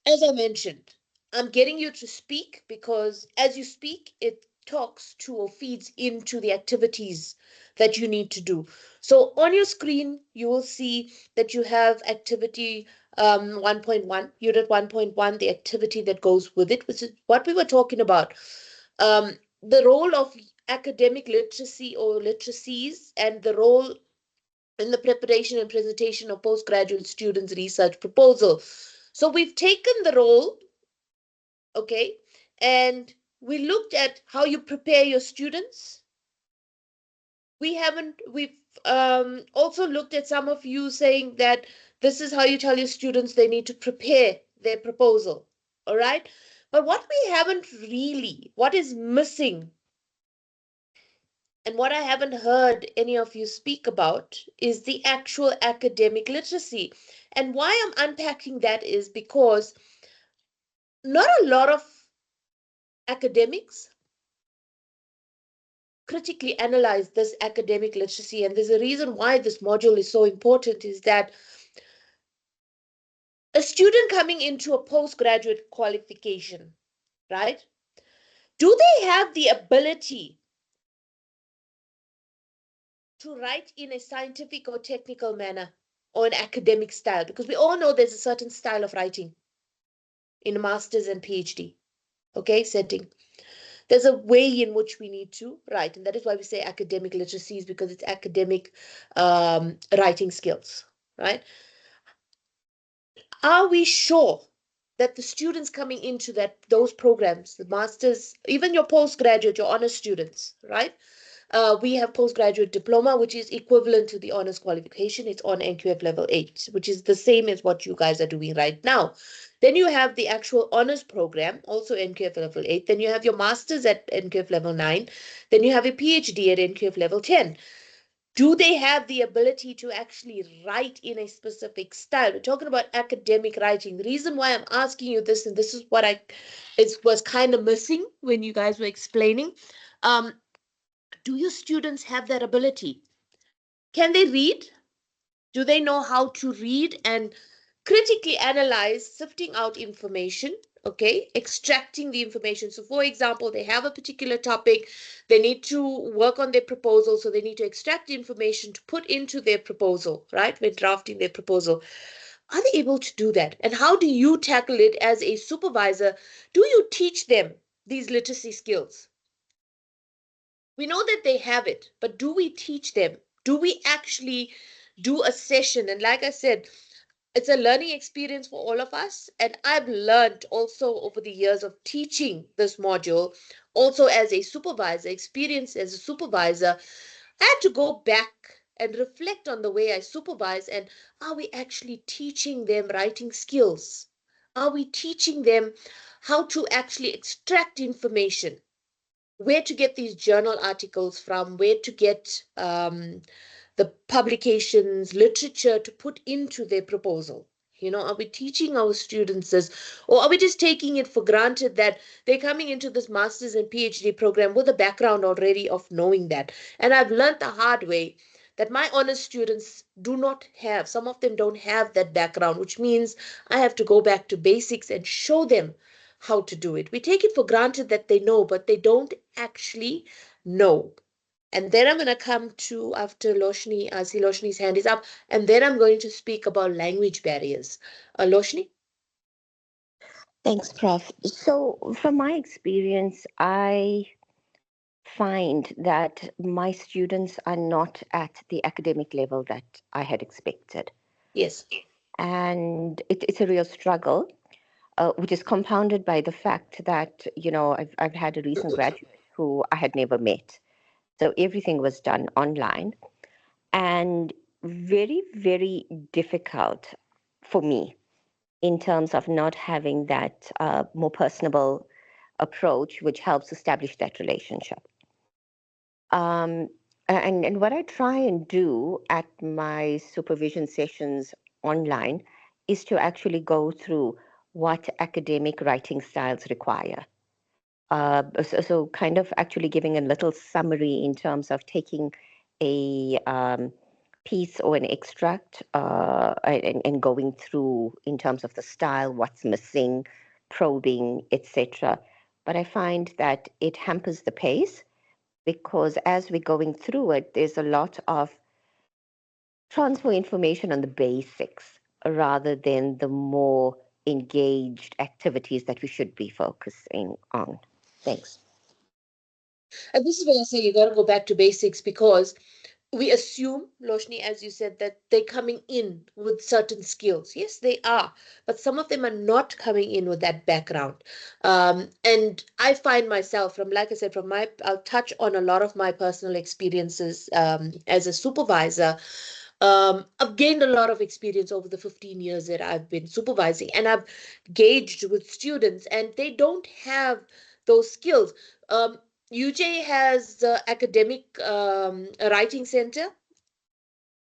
as I mentioned, I'm getting you to speak because as you speak, it talks to or feeds into the activities that you need to do. So on your screen, you will see that you have activity 1.1, unit 1.1, the activity that goes with it, which is what we were talking about. The role of academic literacy or literacies and the role in the preparation and presentation of postgraduate students' research proposal. So we've taken the role, okay, and we looked at how you prepare your students. We've also looked at some of you saying that this is how you tell your students they need to prepare their proposal, all right? But what we haven't really, what is missing and what I haven't heard any of you speak about is the actual academic literacy. And why I'm unpacking that is because not a lot of academics critically analyze this academic literacy. And there's a reason why this module is so important is that a student coming into a postgraduate qualification, right? Do they have the ability to write in a scientific or technical manner or an academic style? Because we all know there's a certain style of writing in a master's and PhD, okay, setting. There's a way in which we need to write, and that is why we say academic literacies, because it's academic writing skills, right? Are we sure that the students coming into those programs, the masters, even your postgraduate, your honors students, right? We have postgraduate diploma, which is equivalent to the honors qualification. It's on NQF level 8, which is the same as what you guys are doing right now. Then you have the actual honors program, also NQF level 8. Then you have your masters at NQF level 9. Then you have a PhD at NQF level 10. Do they have the ability to actually write in a specific style? We're talking about academic writing. The reason why I'm asking you this, and this is what was kind of missing when you guys were explaining, do your students have that ability? Can they read? Do they know how to read and critically analyze, sifting out information? Okay, extracting the information. So for example, they have a particular topic, they need to work on their proposal, so they need to extract the information to put into their proposal, right? When drafting their proposal. Are they able to do that? And how do you tackle it as a supervisor? Do you teach them these literacy skills? We know that they have it, but do we teach them? Do we actually do a session? And like I said, it's a learning experience for all of us. And I've learned also over the years of teaching this module, also as a supervisor, experience as a supervisor, I had to go back and reflect on the way I supervise, and are we actually teaching them writing skills? Are we teaching them how to actually extract information? Where to get these journal articles from, where to get the publications, literature to put into their proposal. You know, are we teaching our students this, or are we just taking it for granted that they're coming into this master's and PhD program with a background already of knowing that? And I've learned the hard way that my honors students do not have, some of them don't have that background, which means I have to go back to basics and show them how to do it. We take it for granted that they know, but they don't actually know. And then I'm going to come to, after Loshni, I see Loshni's hand is up, and then I'm going to speak about language barriers. Loshni? Thanks, Prof. So, from my experience, I find that my students are not at the academic level that I had expected. Yes. And it's a real struggle, which is compounded by the fact that, I've had a recent graduate who I had never met. So everything was done online and very, very difficult for me in terms of not having that more personable approach, which helps establish that relationship. And what I try and do at my supervision sessions online is to actually go through what academic writing styles require. So kind of actually giving a little summary in terms of taking a piece or an extract and going through in terms of the style, what's missing, probing, etc. But I find that it hampers the pace because as we're going through it, there's a lot of transfer information on the basics rather than the more engaged activities that we should be focusing on. Thanks. And this is where I say you got to go back to basics, because we assume, Loshni, as you said, that they're coming in with certain skills. Yes, they are, but some of them are not coming in with that background. And I find myself, from, like I said, I'll touch on a lot of my personal experiences as a supervisor. I've gained a lot of experience over the 15 years that I've been supervising, and I've gauged with students, and they don't have those skills. UJ has the academic writing center.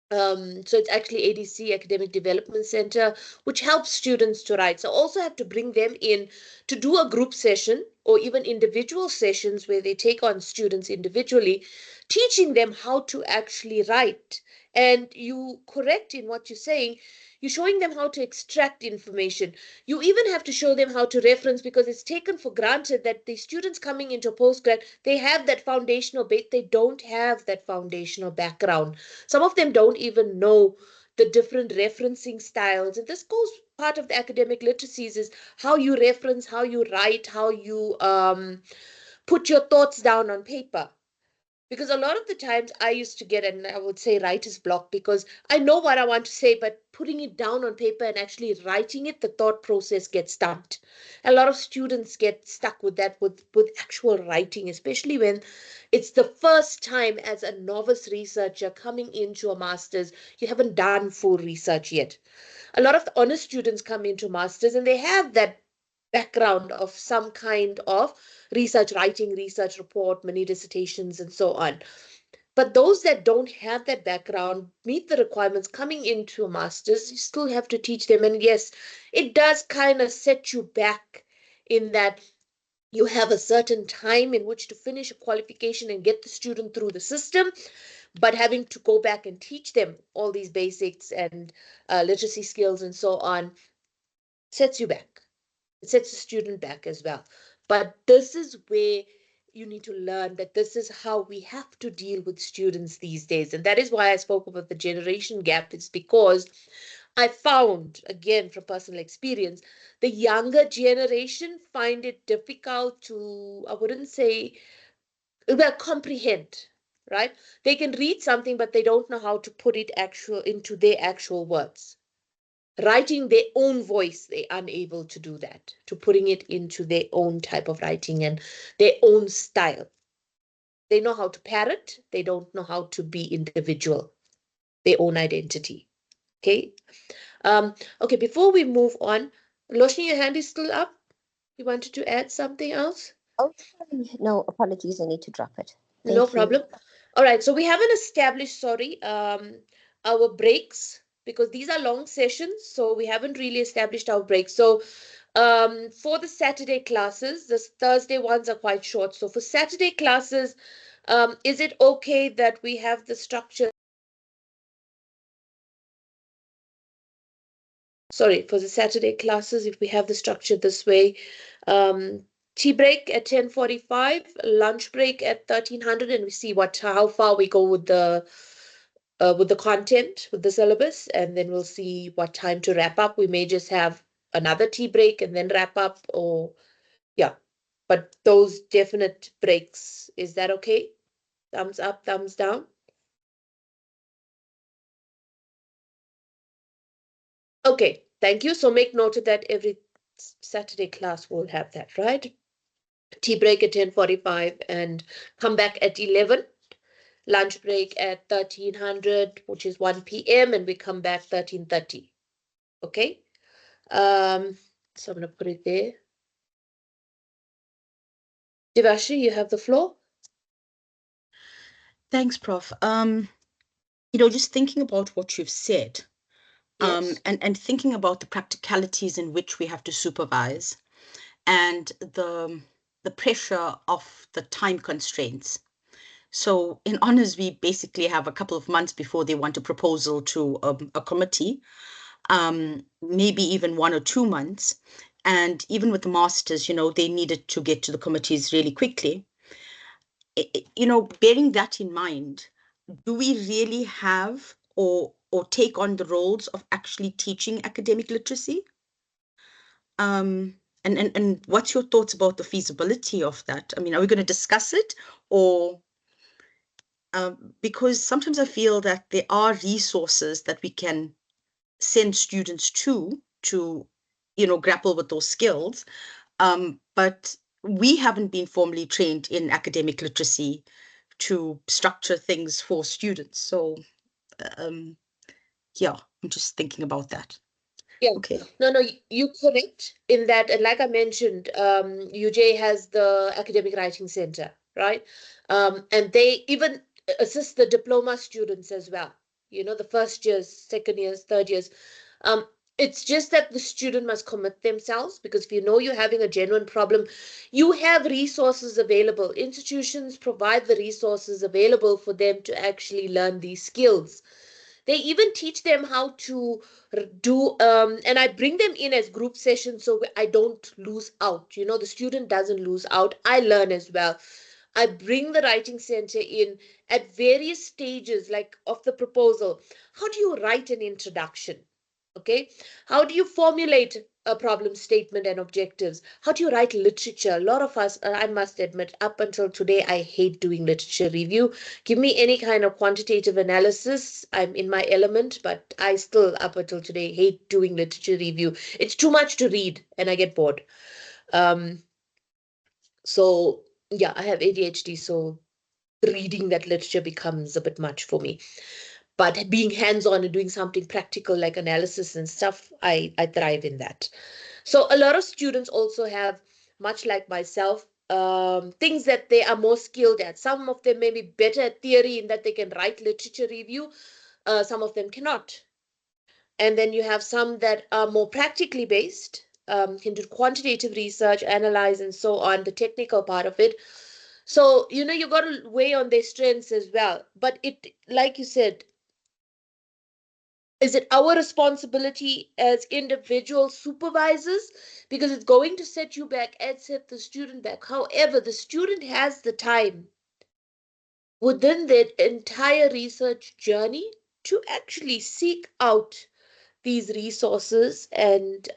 So it's actually ADC, Academic Development Center, which helps students to write. So also have to bring them in to do a group session or even individual sessions where they take on students individually, teaching them how to actually write. And you correct in what you're saying, you're showing them how to extract information. You even have to show them how to reference, because it's taken for granted that the students coming into postgrad, they have that foundational base. They don't have that foundational background. Some of them don't even know the different referencing styles. And this goes part of the academic literacies, is how you reference, how you write, how you put your thoughts down on paper. Because a lot of the times I used to get, and I would say, writer's block, because I know what I want to say, but putting it down on paper and actually writing it, the thought process gets stumped. A lot of students get stuck with that, with actual writing, especially when it's the first time as a novice researcher coming into a master's. You haven't done full research yet. A lot of the honor students come into masters and they have that background of some kind of research writing, research report, many dissertations, and so on. But those that don't have that background, meet the requirements coming into a master's, you still have to teach them. And yes, it does kind of set you back in that you have a certain time in which to finish a qualification and get the student through the system, but having to go back and teach them all these basics and literacy skills and so on sets you back. It sets the student back as well. But this is where you need to learn that this is how we have to deal with students these days. And that is why I spoke about the generation gap. It's because I found, again, from personal experience, the younger generation find it difficult to, I wouldn't say, well, comprehend, right? They can read something, but they don't know how to put it into their actual words. Writing their own voice, they're unable to do that, to putting it into their own type of writing and their own style. They know how to parrot, they don't know how to be individual, their own identity. Okay. Okay, before we move on, Loshni, your hand is still up. You wanted to add something else? Oh, sorry. No, apologies. I need to drop it. No Thank you. problem. All right, so we haven't established, sorry, our breaks because these are long sessions, so we haven't really established our breaks. So for the Saturday classes, the Thursday ones are quite short. So for Saturday classes, is it okay that we have the structure? Sorry, for the Saturday classes, if we have the structure this way, tea break at 10:45, lunch break at 1300, and we see how far we go with the content, with the syllabus, and then we'll see what time to wrap up. We may just have another tea break and then wrap up, or yeah, but those definite breaks. Is that okay? Thumbs up, thumbs down. Okay, thank you. So make note of that every Saturday class will have that, right? Tea break at 10:45 and come back at 11. Lunch break at 1300, which is 1 p.m. and we come back 13:30. Okay. So I'm going to put it there. Devashi, you have the floor. Thanks, Prof. Just thinking about what you've said, Yes. and thinking about the practicalities in which we have to supervise, and the pressure of the time constraints. So in honors, we basically have a couple of months before they want a proposal to a committee, maybe even 1 or 2 months. And even with the masters, they needed to get to the committees really quickly. Bearing that in mind, do we really have or take on the roles of actually teaching academic literacy? And what's your thoughts about the feasibility of that? I mean, are we going to discuss it, or because sometimes I feel that there are resources that we can send students to grapple with those skills, but we haven't been formally trained in academic literacy to structure things for students. So yeah, I'm just thinking about that. Yeah. Okay. No, you're correct in that. And like I mentioned, UJ has the Academic Writing Center, right? And they even assist the diploma students as well. The first years, second years, third years. Um, it's just that the student must commit themselves because if you know you're having a genuine problem, you have resources available. Institutions provide the resources available for them to actually learn these skills. They even teach them how to do, and I bring them in as group sessions so I don't lose out. The student doesn't lose out. I learn as well. I bring the writing center in at various stages, like of the proposal. How do you write an introduction? Okay. How do you formulate a problem statement and objectives? How do you write literature? A lot of us, I must admit, up until today, I hate doing literature review. Give me any kind of quantitative analysis, I'm in my element, but I still, up until today, hate doing literature review. It's too much to read and I get bored. Um, so, yeah, I have ADHD, so reading that literature becomes a bit much for me. But being hands-on and doing something practical like analysis and stuff, I thrive in that. So a lot of students also have, much like myself, things that they are more skilled at. Some of them may be better at theory in that they can write literature review. Some of them cannot. And then you have some that are more practically based, can do quantitative research, analyze, and so on, the technical part of it. So, you got to weigh on their strengths as well. But it, like you said, Is it our responsibility as individual supervisors? Because it's going to set you back and set the student back. However, the student has the time within their entire research journey to actually seek out these resources and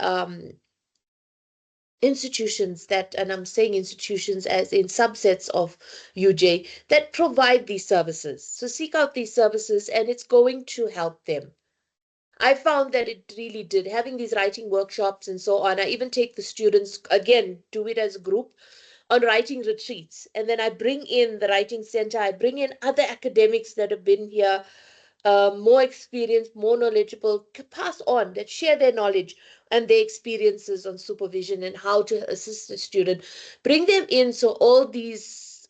institutions that, and I'm saying institutions as in subsets of UJ, that provide these services. So seek out these services and it's going to help them. I found that it really did. Having these writing workshops and so on, I even take the students, again, do it as a group on writing retreats. And then I bring in the writing center, I bring in other academics that have been here, more experienced, more knowledgeable, to pass on, that share their knowledge and their experiences on supervision and how to assist a student. Bring them in so all these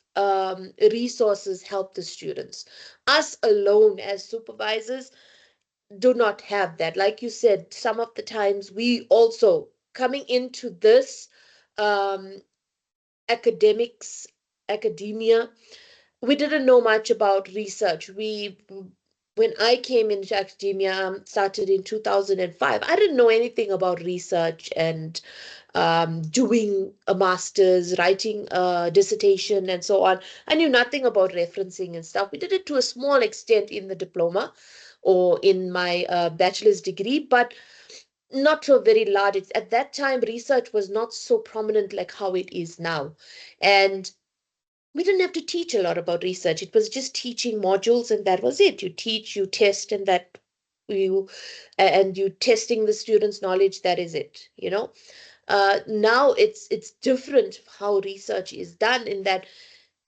resources help the students. Us alone as supervisors do not have that. Like you said, some of the times we also coming into this um, academics, academia, we didn't know much about research. When I came into academia, started in 2005, I didn't know anything about research and doing a master's, writing a dissertation, and so on. I knew nothing about referencing and stuff. We did it to a small extent in the diploma or in my bachelor's degree, but not to a very large. At that time, research was not so prominent like how it is now. And we didn't have to teach a lot about research. It was just teaching modules, and that was it. You teach, you test, and that you and you testing the students' knowledge. That is it. Now it's different how research is done in that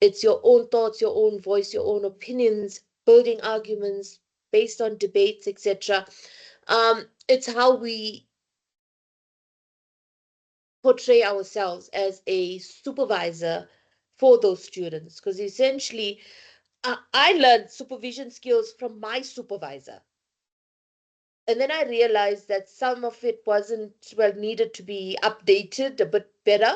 it's your own thoughts, your own voice, your own opinions, building arguments based on debates, etc. It's how we portray ourselves as a supervisor for those students, because essentially I learned supervision skills from my supervisor. And then I realized that some of it wasn't, well, needed to be updated a bit better.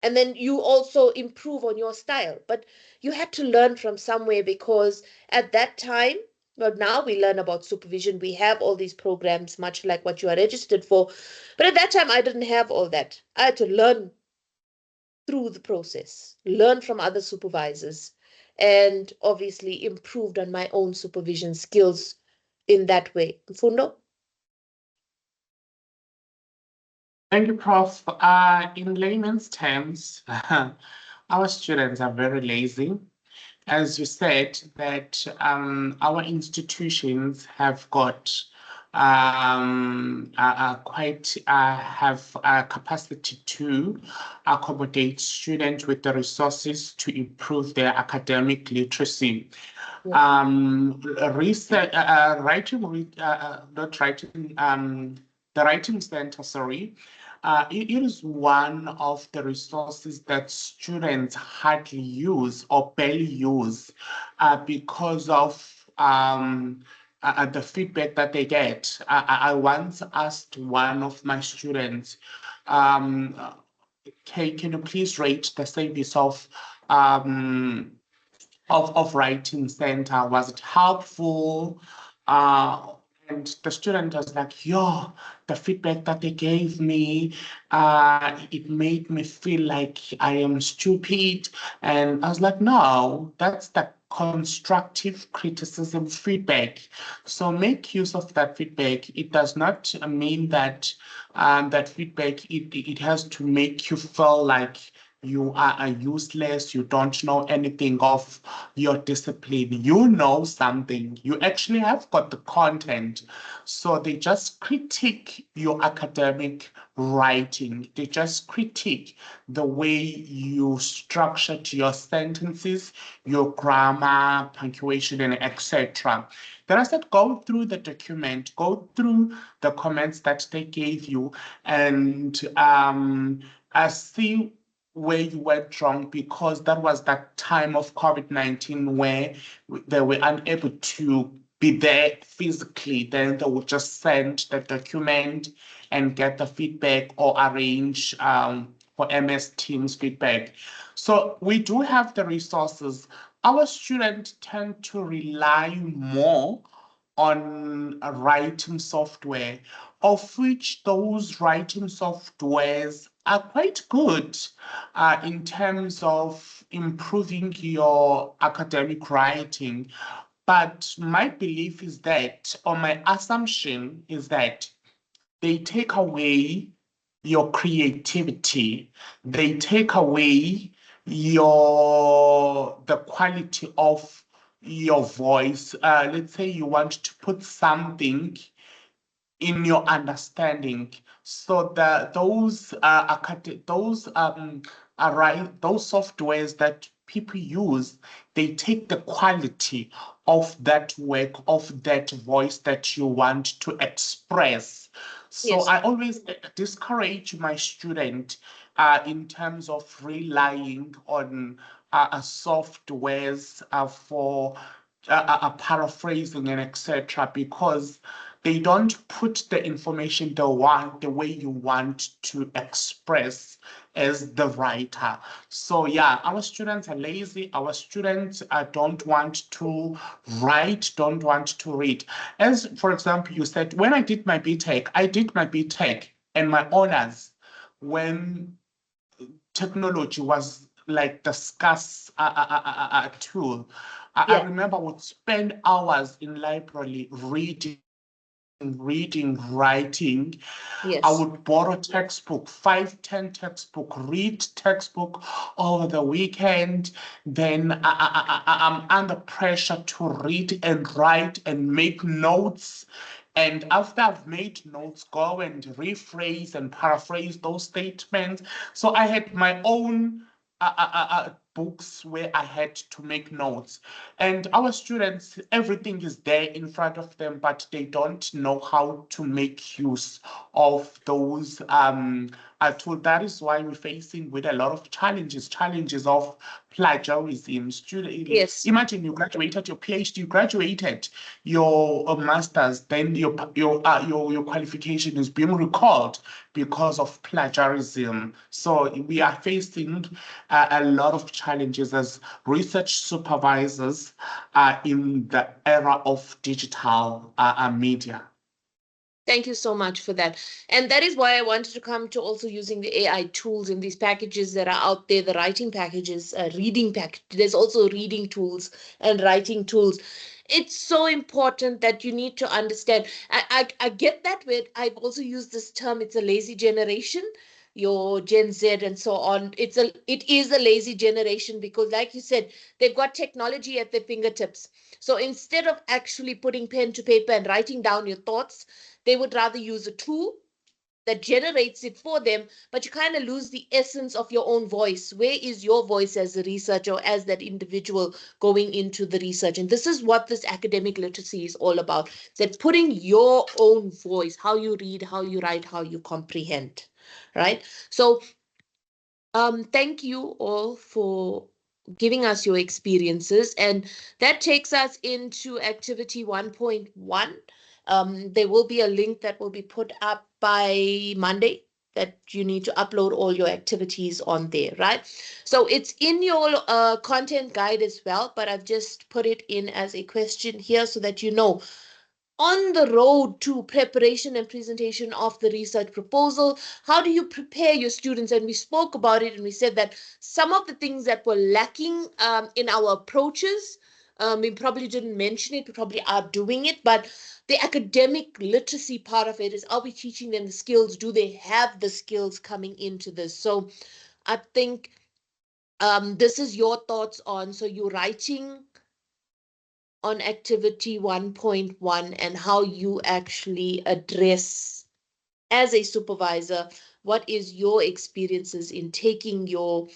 And then you also improve on your style. But you had to learn from somewhere, because at that time, well, now we learn about supervision. We have all these programs, much like what you are registered for. But at that time, I didn't have all that. I had to learn through the process, learn from other supervisors, and obviously improved on my own supervision skills in that way. Fundo? Thank you, Prof. In layman's terms, our students are very lazy. As you said, that our institutions have got quite have a capacity to accommodate students with the resources to improve their academic literacy. Research, not writing, the writing center, sorry, it is one of the resources that students hardly use or barely use because of the feedback that they get. I once asked one of my students, can you please rate the service of writing center? Was it helpful? Uh, and the student was like, yo, the feedback that they gave me, it made me feel like I am stupid. And I was like, no, that's the constructive criticism feedback. So make use of that feedback. It does not mean that that feedback, it has to make you feel like you are useless, you don't know anything of your discipline. You know something, you actually have got the content. So they just critique your academic writing, they just critique the way you structured your sentences, your grammar, punctuation, and etc. Then I said, go through the document, go through the comments that they gave you, and I see where you went wrong, because that was that time of COVID-19 where they were unable to be there physically. Then they would just send the document and get the feedback, or arrange for MS Teams feedback. So we do have the resources. Our students tend to rely more on a writing software, of which those writing softwares are quite good in terms of improving your academic writing. But my belief is that, or my assumption is that, they take away your creativity. They take away the quality of your voice. Let's say you want to put something in your understanding. So those softwares that people use, they take the quality of that work, of that voice that you want to express. So Yes. I always discourage my student in terms of relying on softwares for paraphrasing and etc., because they don't put the information the way you want to express as the writer. So yeah, our students are lazy. Our students don't want to write, don't want to read. As for example, you said, when I did my BTech, I did my BTech and my honors when technology was like the scarce tool. I Yeah. remember I would spend hours in library reading, writing. I Yes. would borrow textbook, 5, 10 textbook, read textbook over the weekend. Then I'm under pressure to read and write and make notes. And after I've made notes, go and rephrase and paraphrase those statements. So I had my own books where I had to make notes. And our students, everything is there in front of them, but they don't know how to make use of those tools. That is why we're facing with a lot of challenges of plagiarism. Yes. Imagine you graduated your PhD, you graduated your master's, then your qualification is being recalled because of plagiarism. So we are facing a lot of challenges as research supervisors in the era of digital media. Thank you so much for that. And that is why I wanted to come to also using the AI tools in these packages that are out there, the writing packages, reading package. There's also reading tools and writing tools. It's so important that you need to understand. I get that with, I've also used this term, it's a lazy generation, your Gen Z and so on. It is a lazy generation because, like you said, they've got technology at their fingertips. So instead of actually putting pen to paper and writing down your thoughts, they would rather use a tool that generates it for them, but you kind of lose the essence of your own voice. Where is your voice as a researcher or as that individual going into the research? And this is what this academic literacy is all about. That putting your own voice, how you read, how you write, how you comprehend, right? So thank you all for giving us your experiences. And that takes us into activity 1.1. There will be a link that will be put up by Monday that you need to upload all your activities on there, right? So it's in your content guide as well, but I've just put it in as a question here so that you know on the road to preparation and presentation of the research proposal. How do you prepare your students? And we spoke about it and we said that some of the things that were lacking in our approaches, we probably didn't mention it, we probably are doing it, but the academic literacy part of it is, are we teaching them the skills? Do they have the skills coming into this? So I think this is your thoughts on, so you're writing on activity 1.1 and how you actually address as a supervisor, what is your experiences in taking your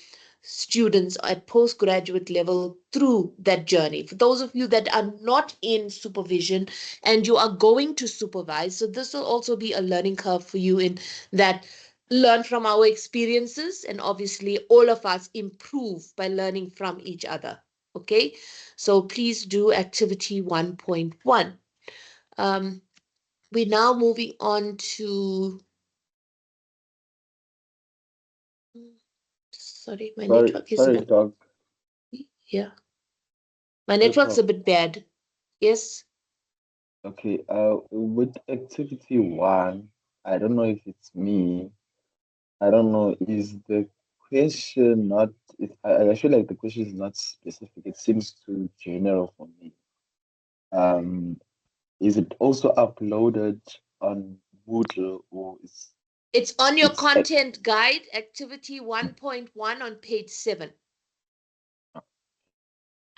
students at postgraduate level through that journey. For those of you that are not in supervision and you are going to supervise, so this will also be a learning curve for you in that learn from our experiences, and obviously all of us improve by learning from each other. Okay, so please do activity 1.1. We're now moving on to, sorry, my network is a Sorry, bit, dog. yeah, my Sorry, network's a Prof. bit bad. Yes. Okay, with activity one, I don't know if it's me. I don't know, is the question not, I feel like the question is not specific. It seems too general for me. Um, is it also uploaded on Moodle or is It's on your it's content guide, activity 1.1 on page 7.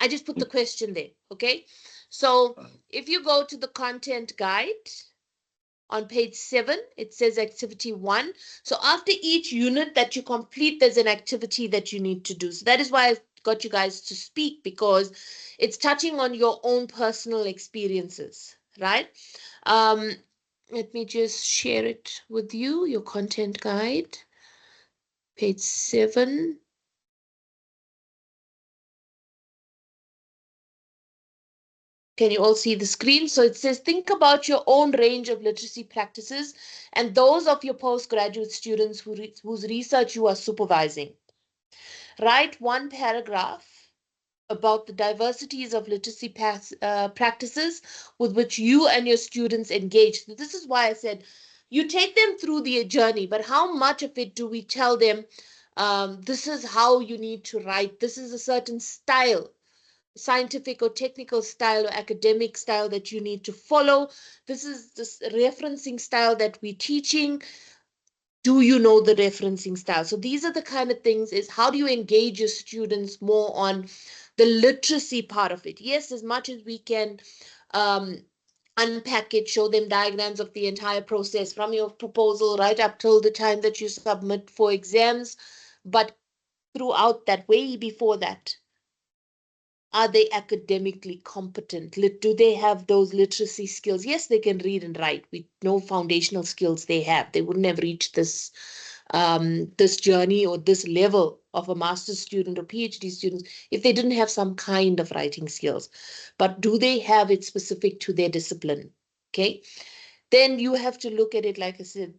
I just put the question there, okay? So if you go to the content guide on page 7, it says activity 1. So after each unit that you complete, there's an activity that you need to do. So that is why I got you guys to speak, because it's touching on your own personal experiences, right? Um, let me just share it with you, your content guide, page 7. Can you all see the screen? So it says, think about your own range of literacy practices and those of your postgraduate students whose research you are supervising. Write one paragraph about the diversities of literacy practices with which you and your students engage. So this is why I said you take them through the journey, but how much of it do we tell them, this is how you need to write, this is a certain style, scientific or technical style or academic style that you need to follow. This is this referencing style that we're teaching. Do you know the referencing style? So these are the kind of things, is how do you engage your students more on the literacy part of it? Yes, as much as we can um, unpack it, show them diagrams of the entire process from your proposal right up till the time that you submit for exams. But throughout that, way before that, are they academically competent? Do they have those literacy skills? Yes, they can read and write. We know foundational skills they have. They wouldn't have reached this journey or this level of a master's student or PhD student if they didn't have some kind of writing skills. But do they have it specific to their discipline? Okay. Then you have to look at it, like I said,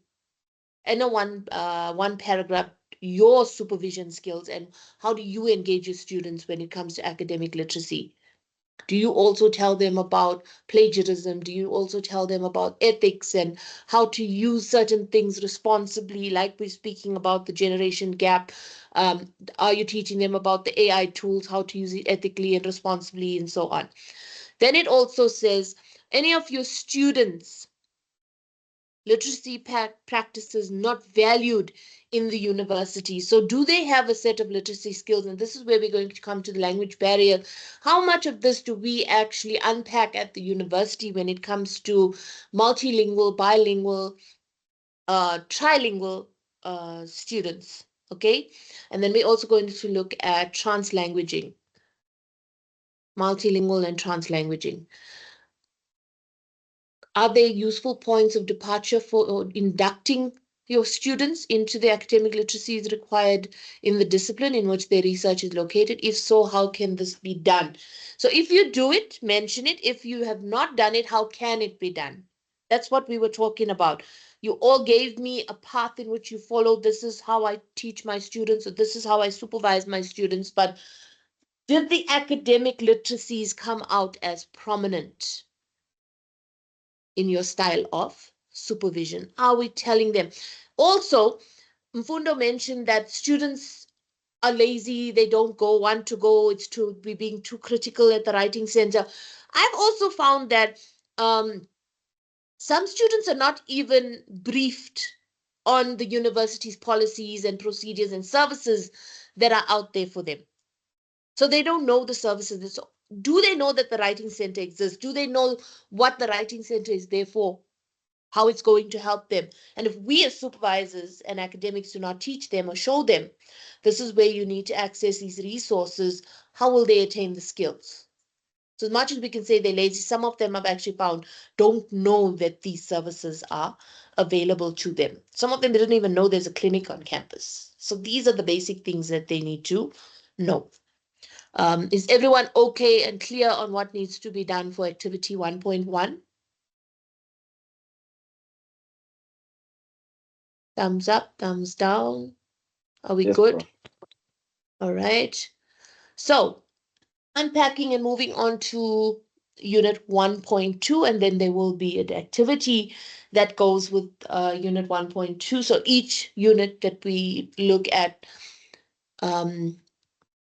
in a one paragraph, your supervision skills and how do you engage your students when it comes to academic literacy. Do you also tell them about plagiarism? Do you also tell them about ethics and how to use certain things responsibly, like we're speaking about the generation gap? Are you teaching them about the AI tools, how to use it ethically and responsibly, and so on? Then it also says, any of your students literacy practices not valued in the university. So do they have a set of literacy skills? And this is where we're going to come to the language barrier. How much of this do we actually unpack at the university when it comes to multilingual, bilingual, trilingual students? Okay. And then we're also going to look at translanguaging, multilingual and translanguaging. Are they useful points of departure for inducting your students into the academic literacies required in the discipline in which their research is located? If so, how can this be done? So if you do it, mention it. If you have not done it, how can it be done? That's what we were talking about. You all gave me a path in which you follow. This is how I teach my students, or this is how I supervise my students. But did the academic literacies come out as prominent in your style of supervision? Are we telling them? Also, Mfundo mentioned that students are lazy, they don't want to go, it's too, we being too critical at the writing center. I've also found that some students are not even briefed on the university's policies and procedures and services that are out there for them. So they don't know the services. So do they know that the writing center exists? Do they know what the writing center is there for? How it's going to help them? And if we as supervisors and academics do not teach them or show them, this is where you need to access these resources, how will they attain the skills? So as much as we can say they're lazy, some of them I've actually found don't know that these services are available to them. Some of them didn't even know there's a clinic on campus. So these are the basic things that they need to know. Is everyone okay and clear on what needs to be done for activity 1.1? Thumbs up, thumbs down. Are we yes, good? Prof. All right. So unpacking and moving on to unit 1.2, and then there will be an activity that goes with unit 1.2. So each unit that we look at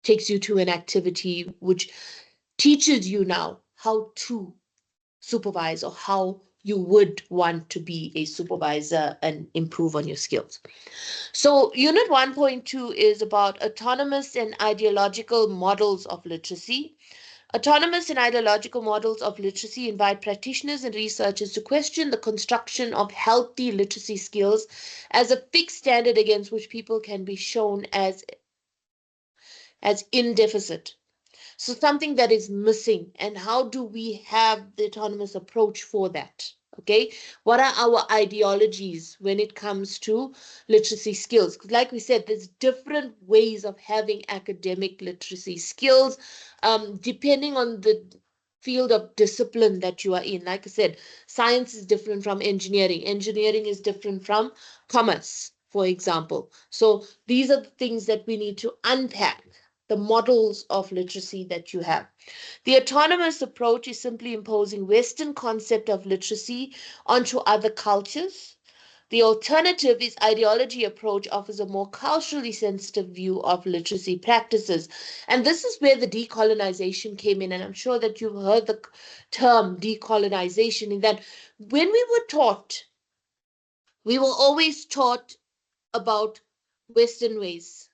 takes you to an activity which teaches you now how to supervise, or how you would want to be a supervisor and improve on your skills. So unit 1.2 is about autonomous and ideological models of literacy. Autonomous and ideological models of literacy invite practitioners and researchers to question the construction of healthy literacy skills as a fixed standard against which people can be shown as in deficit. So something that is missing, and how do we have the autonomous approach for that? Okay, what are our ideologies when it comes to literacy skills? Because like we said, there's different ways of having academic literacy skills, depending on the field of discipline that you are in. Like I said, science is different from engineering. Engineering is different from commerce, for example. So these are the things that we need to unpack, the models of literacy that you have. The autonomous approach is simply imposing Western concept of literacy onto other cultures. The alternative is ideology approach offers a more culturally sensitive view of literacy practices. And this is where the decolonization came in. And I'm sure that you've heard the term decolonization, in that when we were always taught about Western ways,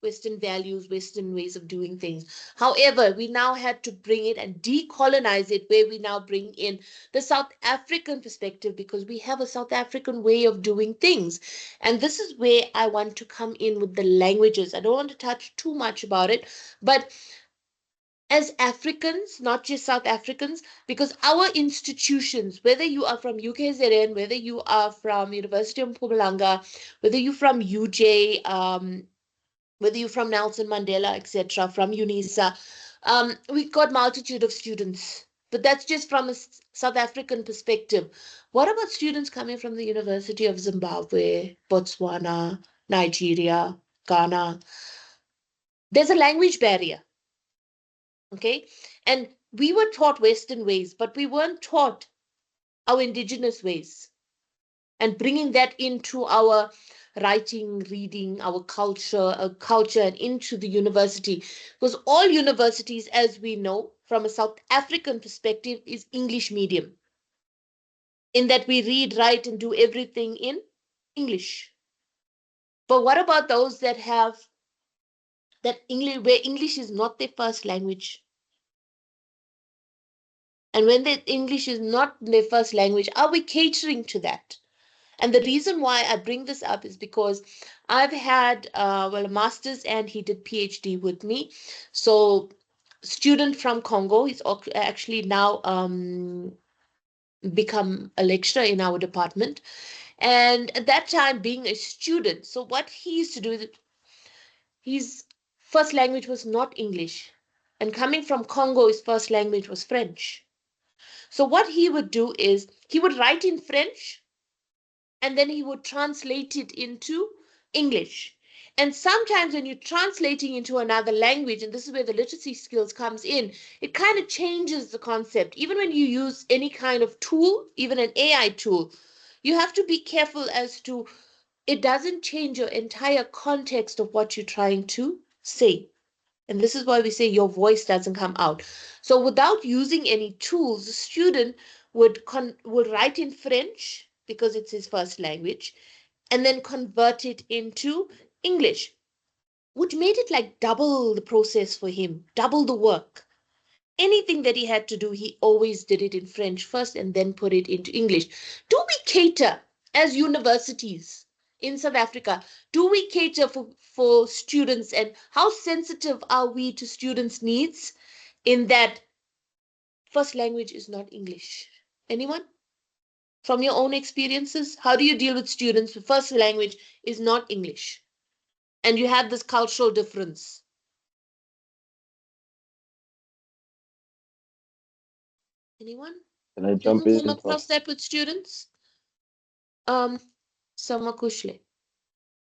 Western values, Western ways of doing things. However, we now had to bring it and decolonize it, where we now bring in the South African perspective, because we have a South African way of doing things. And this is where I want to come in with the languages. I don't want to touch too much about it, but as Africans, not just South Africans, because our institutions, whether you are from UKZN, whether you are from University of Mpumalanga, whether you're from UJ, whether you're from Nelson Mandela, etc., from UNISA, we've got multitude of students. But that's just from a South African perspective. What about students coming from the University of Zimbabwe, Botswana, Nigeria, Ghana? There's a language barrier, okay? And we were taught Western ways, but we weren't taught our indigenous ways, and bringing that into our writing, reading, our culture, and into the university. Because all universities, as we know, from a South African perspective, is English medium, in that we read, write, and do everything in English. But what about those that have that English, where English is not their first language? And when that English is not their first language, are we catering to that? And the reason why I bring this up is because I've had, well, a master's, and he did PhD with me. So student from Congo, he's actually now become a lecturer in our department. And at that time, being a student, so what he used to do is, his first language was not English. And coming from Congo, his first language was French. So what he would do is he would write in French, and then he would translate it into English. And sometimes when you're translating into another language, and this is where the literacy skills comes in, it kind of changes the concept. Even when you use any kind of tool, even an AI tool, you have to be careful as to it doesn't change your entire context of what you're trying to say. And this is why we say your voice doesn't come out. So without using any tools, the student would write in French because it's his first language, and then convert it into English, which made it like double the process for him, double the work. Anything that he had to do, he always did it in French first and then put it into English. Do we cater as universities in South Africa? Do we cater for students, and how sensitive are we to students' needs in that first language is not English? Anyone? From your own experiences, how do you deal with students whose first language is not English, and you have this cultural difference? Anyone? Can I Did jump you come in, across Prof? that with students? Um, Samakushle.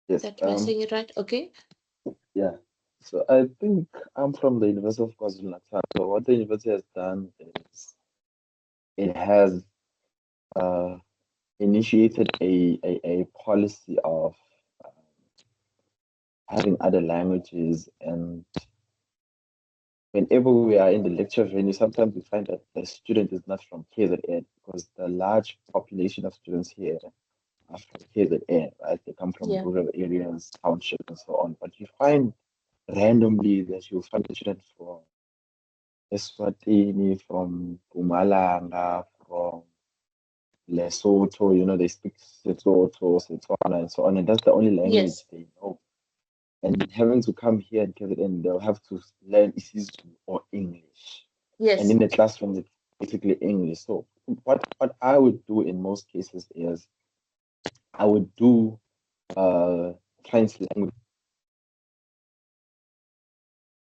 Yes. That, am I saying it right? Okay. Yeah. So I think I'm from the University of KwaZulu-Natal. So what the university has done is it has uh, initiated a policy of having other languages. And whenever we are in the lecture venue, sometimes we find that the student is not from KZN because the large population of students here are from KZN, right? They come from Yeah. rural areas, townships, and so on. But you find randomly that you'll find a student from Eswatini, from Pumalanga, from Lesotho, they speak Sesotho, Setswana, and so on. And that's the only language Yes. they know. And having to come here and KZN, they'll have to learn IsiZulu or English. And Yes. in the classroom, it's basically English. So what I would do in most cases is I would do French language.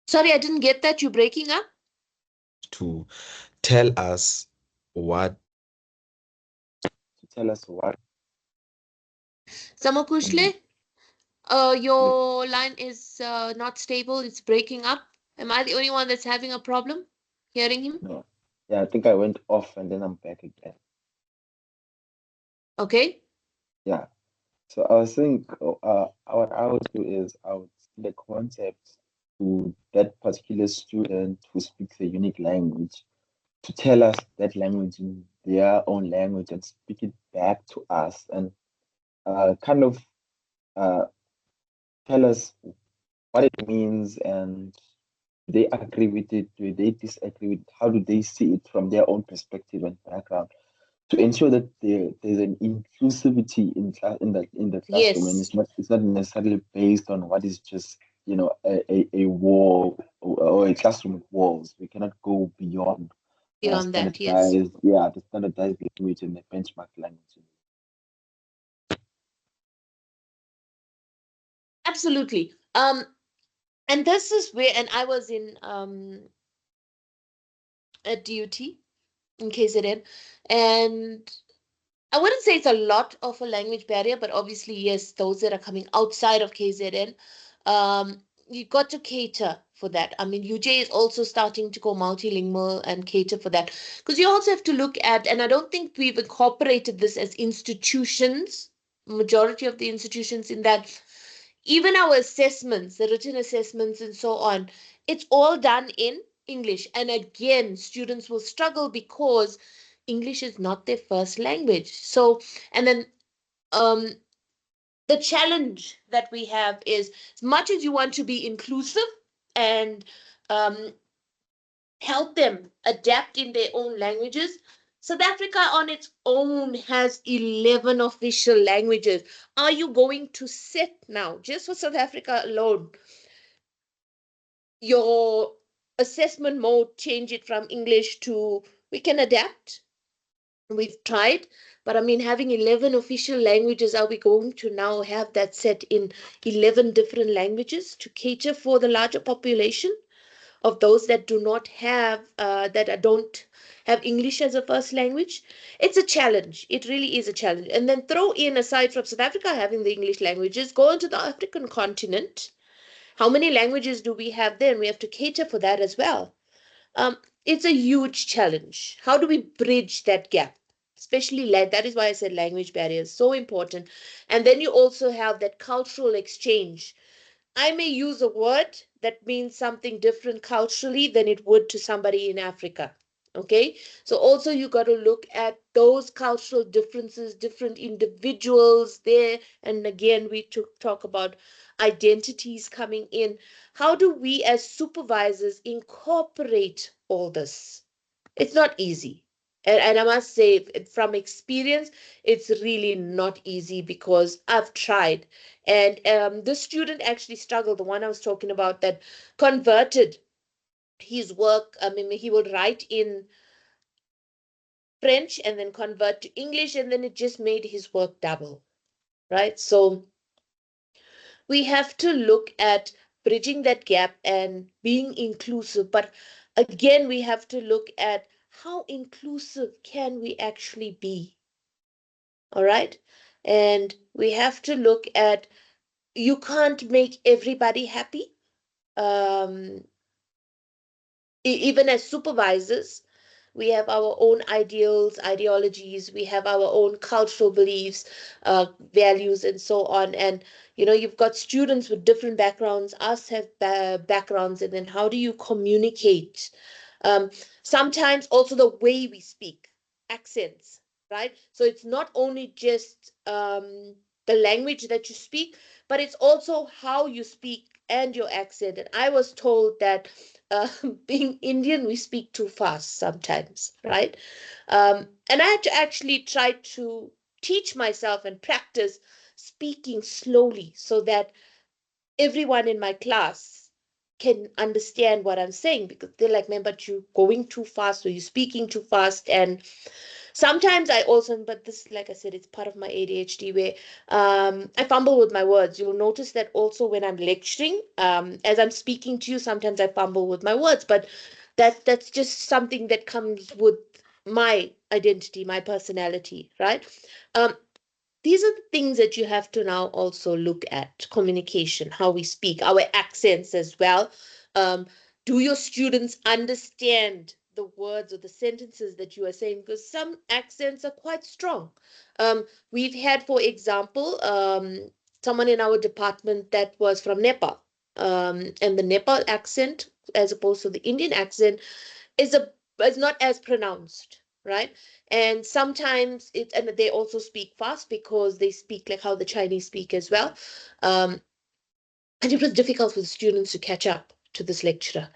Sorry, I didn't get that. You're breaking up. To tell us what To tell us what Samakushle, mm, the- your line is not stable. It's breaking up. Am I the only one that's having a problem hearing him? no. Yeah, I think I went off and then I'm back again. Okay. Yeah. So I was saying, what I would do is I would see the concept to that particular student who speaks a unique language to tell us that language in their own language and speak it back to us and kind of uh, tell us what it means and do they agree with it? Do they disagree with it? How do they see it from their own perspective and background? To ensure that there's an inclusivity in the classroom, and Yes. it's not necessarily based on what is just a wall or a classroom with walls. We cannot go beyond Beyond that, yes. the standardized language and the benchmark language. Absolutely. And this is where, and I was in at DUT in KZN, and I wouldn't say it's a lot of a language barrier, but obviously, yes, those that are coming outside of KZN, you got to cater for that. I mean, UJ is also starting to go multilingual and cater for that. Because you also have to look at, and I don't think we've incorporated this as institutions, majority of the institutions in that even our assessments, the written assessments and so on, it's all done in English. And again, students will struggle because English is not their first language. So, and then um, the challenge that we have is as much as you want to be inclusive and um, help them adapt in their own languages, South Africa on its own has 11 official languages. Are you going to set now, just for South Africa alone, your assessment mode, change it from English to we can adapt? We've tried, but I mean, having 11 official languages, are we going to now have that set in 11 different languages to cater for the larger population of those that do not have, don't have English as a first language? It's a challenge. It really is a challenge. And then throw in, aside from South Africa having the English languages, go into the African continent. How many languages do we have there? And we have to cater for that as well. It's a huge challenge. How do we bridge that gap? Especially that is why I said language barriers so important. And then you also have that cultural exchange. I may use a word that means something different culturally than it would to somebody in Africa. Okay, so also you got to look at those cultural differences, different individuals there. And again, we talk about identities coming in. How do we as supervisors incorporate all this? It's not easy. And I must say, from experience, it's really not easy because I've tried. And the student actually struggled, the one I was talking about, that converted his work. I mean, he would write in French and then convert to English, and then it just made his work double, right? So we have to look at bridging that gap and being inclusive. But again, we have to look at how inclusive can we actually be, all right? And we have to look at, you can't make everybody happy. Um, even as supervisors, We have our own ideals, ideologies. We have our own cultural beliefs, values, and so on. And you've got students with different backgrounds. Us have backgrounds, and then how do you communicate? Um, Sometimes also the way we speak, accents, right? So it's not only just the language that you speak, but it's also how you speak and your accent. And I was told that being Indian, we speak too fast sometimes, right? And I had to actually try to teach myself and practice speaking slowly so that everyone in my class can understand what I'm saying, because they're like, man, but you're going too fast or you're speaking too fast. And sometimes I also, but this, like I said, it's part of my ADHD where I fumble with my words. You'll notice that also when I'm lecturing, as I'm speaking to you, sometimes I fumble with my words, but that's just something that comes with my identity, my personality, right? Um, these are the things that you have to now also look at: communication, how we speak, our accents as well. um, do your students understand the words or the sentences that you are saying? Because some accents are quite strong. We've had, for example, someone in our department that was from Nepal, and the Nepal accent as opposed to the Indian accent is not as pronounced, right? And sometimes and they also speak fast because they speak like how the Chinese speak as well. um, and it was difficult for the students to catch up to this lecturer.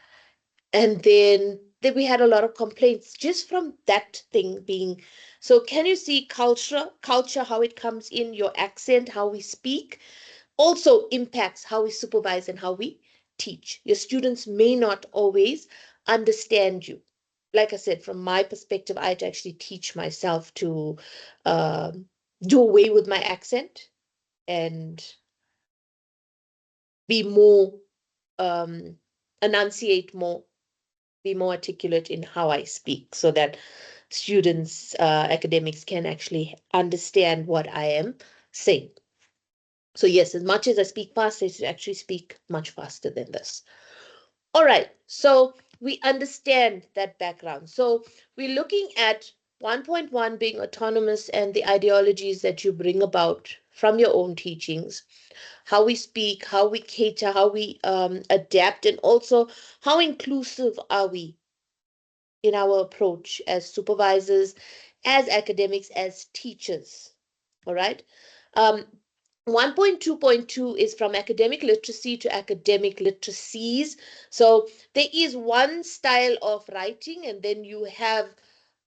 And then we had a lot of complaints just from that thing being. So can you see culture, how it comes in, your accent, how we speak also impacts how we supervise and how we teach. Your students may not always understand you. Like I said, from my perspective, I had to actually teach myself to um, do away with my accent and be more, um, enunciate more, be more articulate in how I speak so that students, academics can actually understand what I am saying. So yes, as much as I speak fast, I should actually speak much faster than this. All right, so we understand that background. So we're looking at 1.1 being autonomous and the ideologies that you bring about from your own teachings, how we speak, how we cater, how we adapt, and also how inclusive are we in our approach as supervisors, as academics, as teachers. All right. Um, 1.2.2 is from academic literacy to academic literacies. So there is one style of writing, and then you have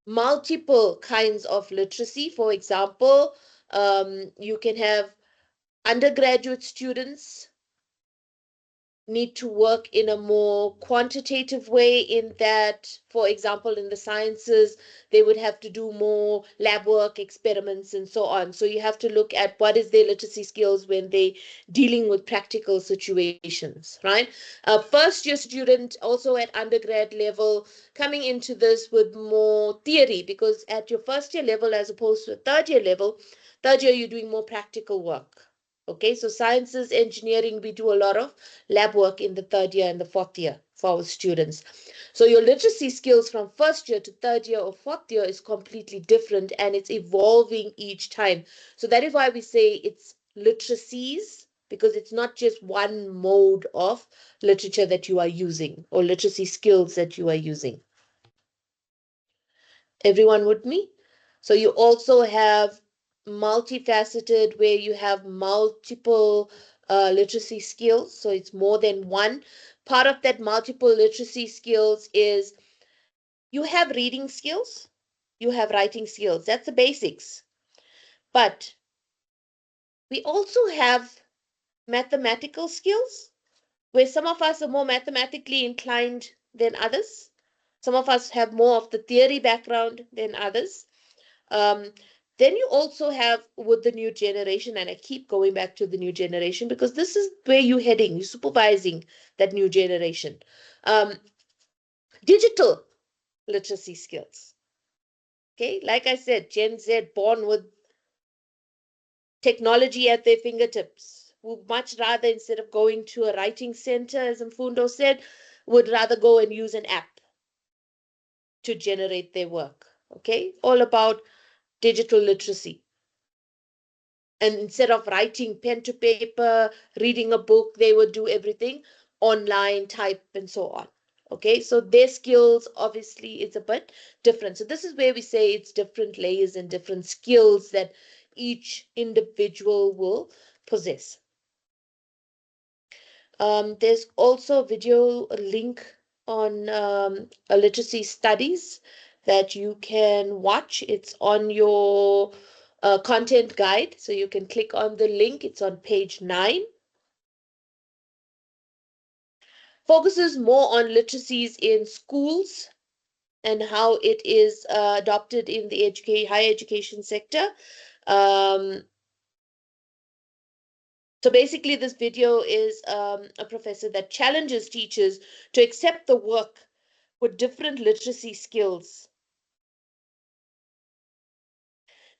multiple kinds of literacy. For example, you can have undergraduate students need to work in a more quantitative way, in that, for example, in the sciences, they would have to do more lab work, experiments, and so on. So you have to look at what is their literacy skills when they dealing with practical situations, right? First year student also at undergrad level coming into this with more theory, because at your first year level as opposed to a third year you're doing more practical work. Okay, so sciences, engineering, we do a lot of lab work in the third year and the fourth year for our students. So your literacy skills from first year to third year or fourth year is completely different, and it's evolving each time. So that is why we say it's literacies, because it's not just one mode of literature that you are using or literacy skills that you are using. Everyone with me? So you also have multifaceted, where you have multiple literacy skills. So it's more than one. Part of that multiple literacy skills is you have reading skills, you have writing skills. That's the basics. But we also have mathematical skills, where some of us are more mathematically inclined than others. Some of us have more of the theory background than others. Um, then you also have with the new generation, and I keep going back to the new generation because this is where you're heading, you're supervising that new generation. Um, Digital literacy skills. Okay, like I said, Gen Z born with technology at their fingertips, would much rather, instead of going to a writing center, as Mfundo said, would rather go and use an app. to generate their work. Okay, all about digital literacy. And instead of writing pen to paper, reading a book, they would do everything online, type, and so on. Okay, so their skills obviously is a bit different. So this is where we say it's different layers and different skills that each individual will possess. There's also a video link on literacy studies that you can watch. It's on your content guide. So you can click on the link. It's on page 9. Focuses more on literacies in schools and how it is adopted in the higher education sector. So basically, this video is a professor that challenges teachers to accept the work with different literacy skills.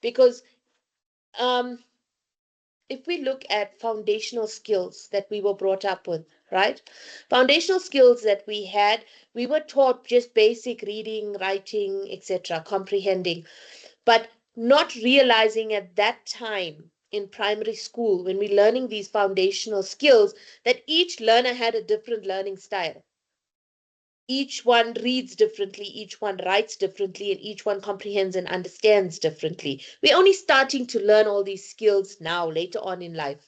Because if we look at foundational skills that we were brought up with, right? Foundational skills that we had, we were taught just basic reading, writing, etc., comprehending, but not realizing at that time in primary school when we're learning these foundational skills that each learner had a different learning style. Each one reads differently, each one writes differently, and each one comprehends and understands differently. We're only starting to learn all these skills now, later on in life,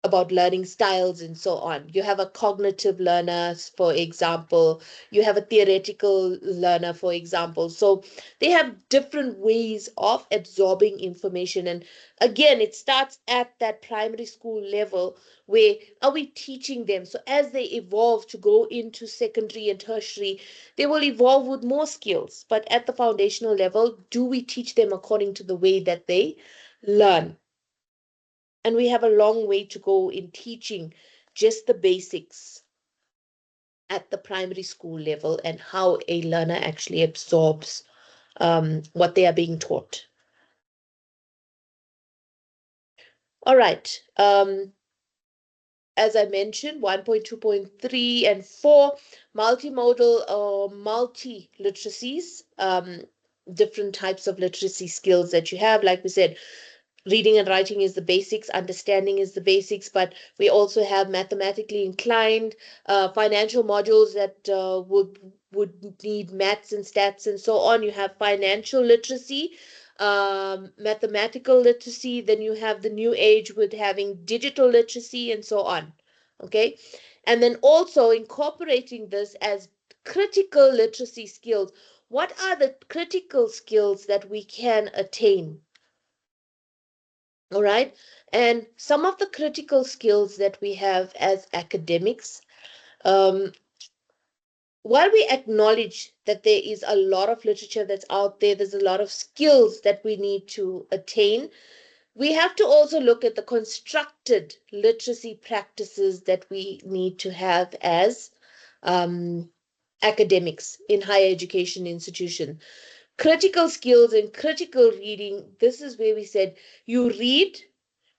about learning styles and so on. You have a cognitive learner, for example, you have a theoretical learner, for example. So they have different ways of absorbing information. And again, it starts at that primary school level where are we teaching them? So as they evolve to go into secondary and tertiary, they will evolve with more skills. But at the foundational level, do we teach them according to the way that they learn? And we have a long way to go in teaching just the basics at the primary school level and how a learner actually absorbs what they are being taught. All right. As I mentioned, 1.2.3 and 4, multimodal or multi-literacies, different types of literacy skills that you have. Like we said, reading and writing is the basics, understanding is the basics, but we also have mathematically inclined, financial modules that would need maths and stats and so on. You have financial literacy, mathematical literacy, then you have the new age with having digital literacy and so on. Okay, and then also incorporating this as critical literacy skills. What are the critical skills that we can attain? All right. And some of the critical skills that we have as academics, um, while we acknowledge that there is a lot of literature that's out there, there's a lot of skills that we need to attain, we have to also look at the constructed literacy practices that we need to have as academics in higher education institutions. Critical skills and critical reading, this is where we said you read,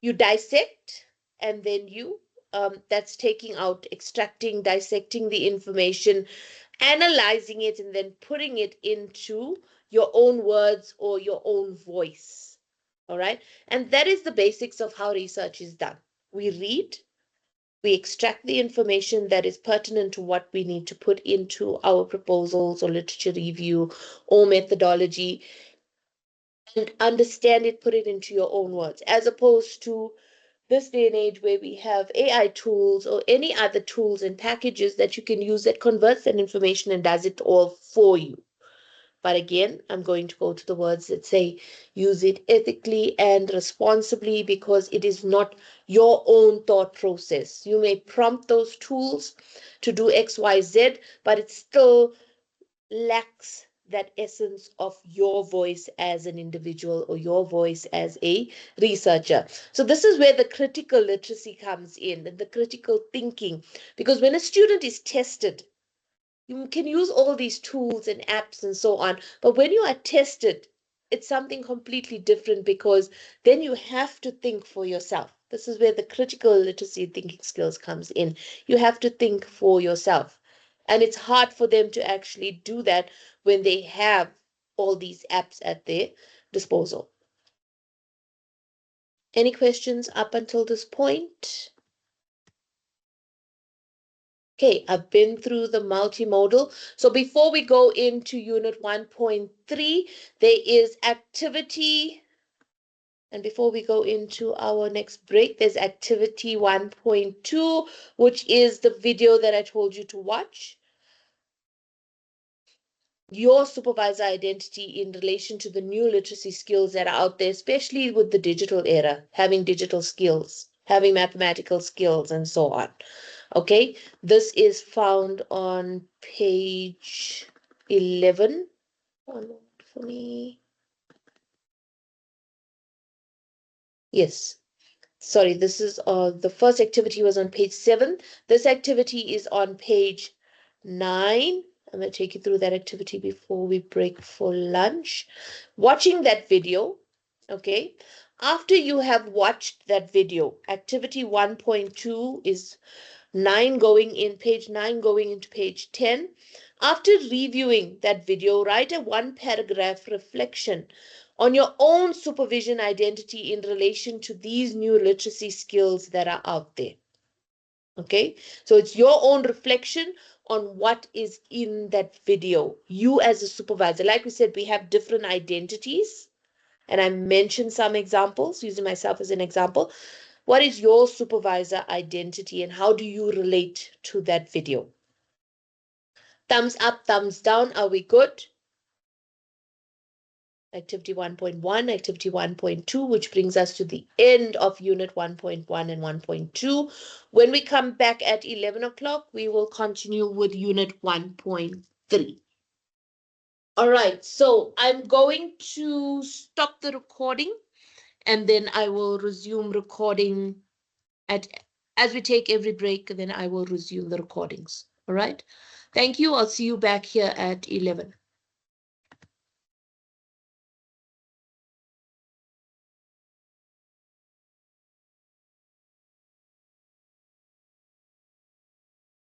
you dissect, and then you that's taking out, extracting, dissecting the information, analyzing it, and then putting it into your own words or your own voice. All right, and that is the basics of how research is done. We read, we extract the information that is pertinent to what we need to put into our proposals or literature review or methodology, and understand it, put it into your own words, as opposed to this day and age where we have AI tools or any other tools and packages that you can use that converts that information and does it all for you. But again, I'm going to go to the words that say use it ethically and responsibly, because it is not your own thought process. You may prompt those tools to do X, Y, Z, but it still lacks that essence of your voice as an individual or your voice as a researcher. So this is where the critical literacy comes in and the critical thinking, because when a student is tested, you can use all these tools and apps and so on, but when you are tested, it's something completely different, because then you have to think for yourself. This is where the critical literacy thinking skills comes in. You have to think for yourself. And it's hard for them to actually do that when they have all these apps at their disposal. Any questions up until this point? Okay, I've been through the multimodal. So before we go into unit 1.3, there is activity. And before we go into our next break, there's activity 1.2, which is the video that I told you to watch. Your supervisor identity in relation to the new literacy skills that are out there, especially with the digital era, having digital skills, having mathematical skills, and so on. Okay, this is found on page 11. One moment for me. Yes. Sorry, this is the first activity was on page 7. This activity is on page 9. I'm going to take you through that activity before we break for lunch. Watching that video, okay? After you have watched that video, activity 1.2 is page 9 going into page 10. After reviewing that video, write a 1-paragraph reflection on your own supervision identity in relation to these new literacy skills that are out there. Okay, so it's your own reflection on what is in that video. You as a supervisor, like we said, we have different identities, and I mentioned some examples using myself as an example. What is your supervisor identity and how do you relate to that video? Thumbs up, thumbs down. Are we good? Activity 1.1, activity 1.2, which brings us to the end of unit 1.1 and 1.2. When we come back at 11 o'clock, we will continue with unit 1.3. All right, so I'm going to stop the recording and then I will resume recording as we take every break, then I will resume the recordings. All right. Thank you. I'll see you back here at 11.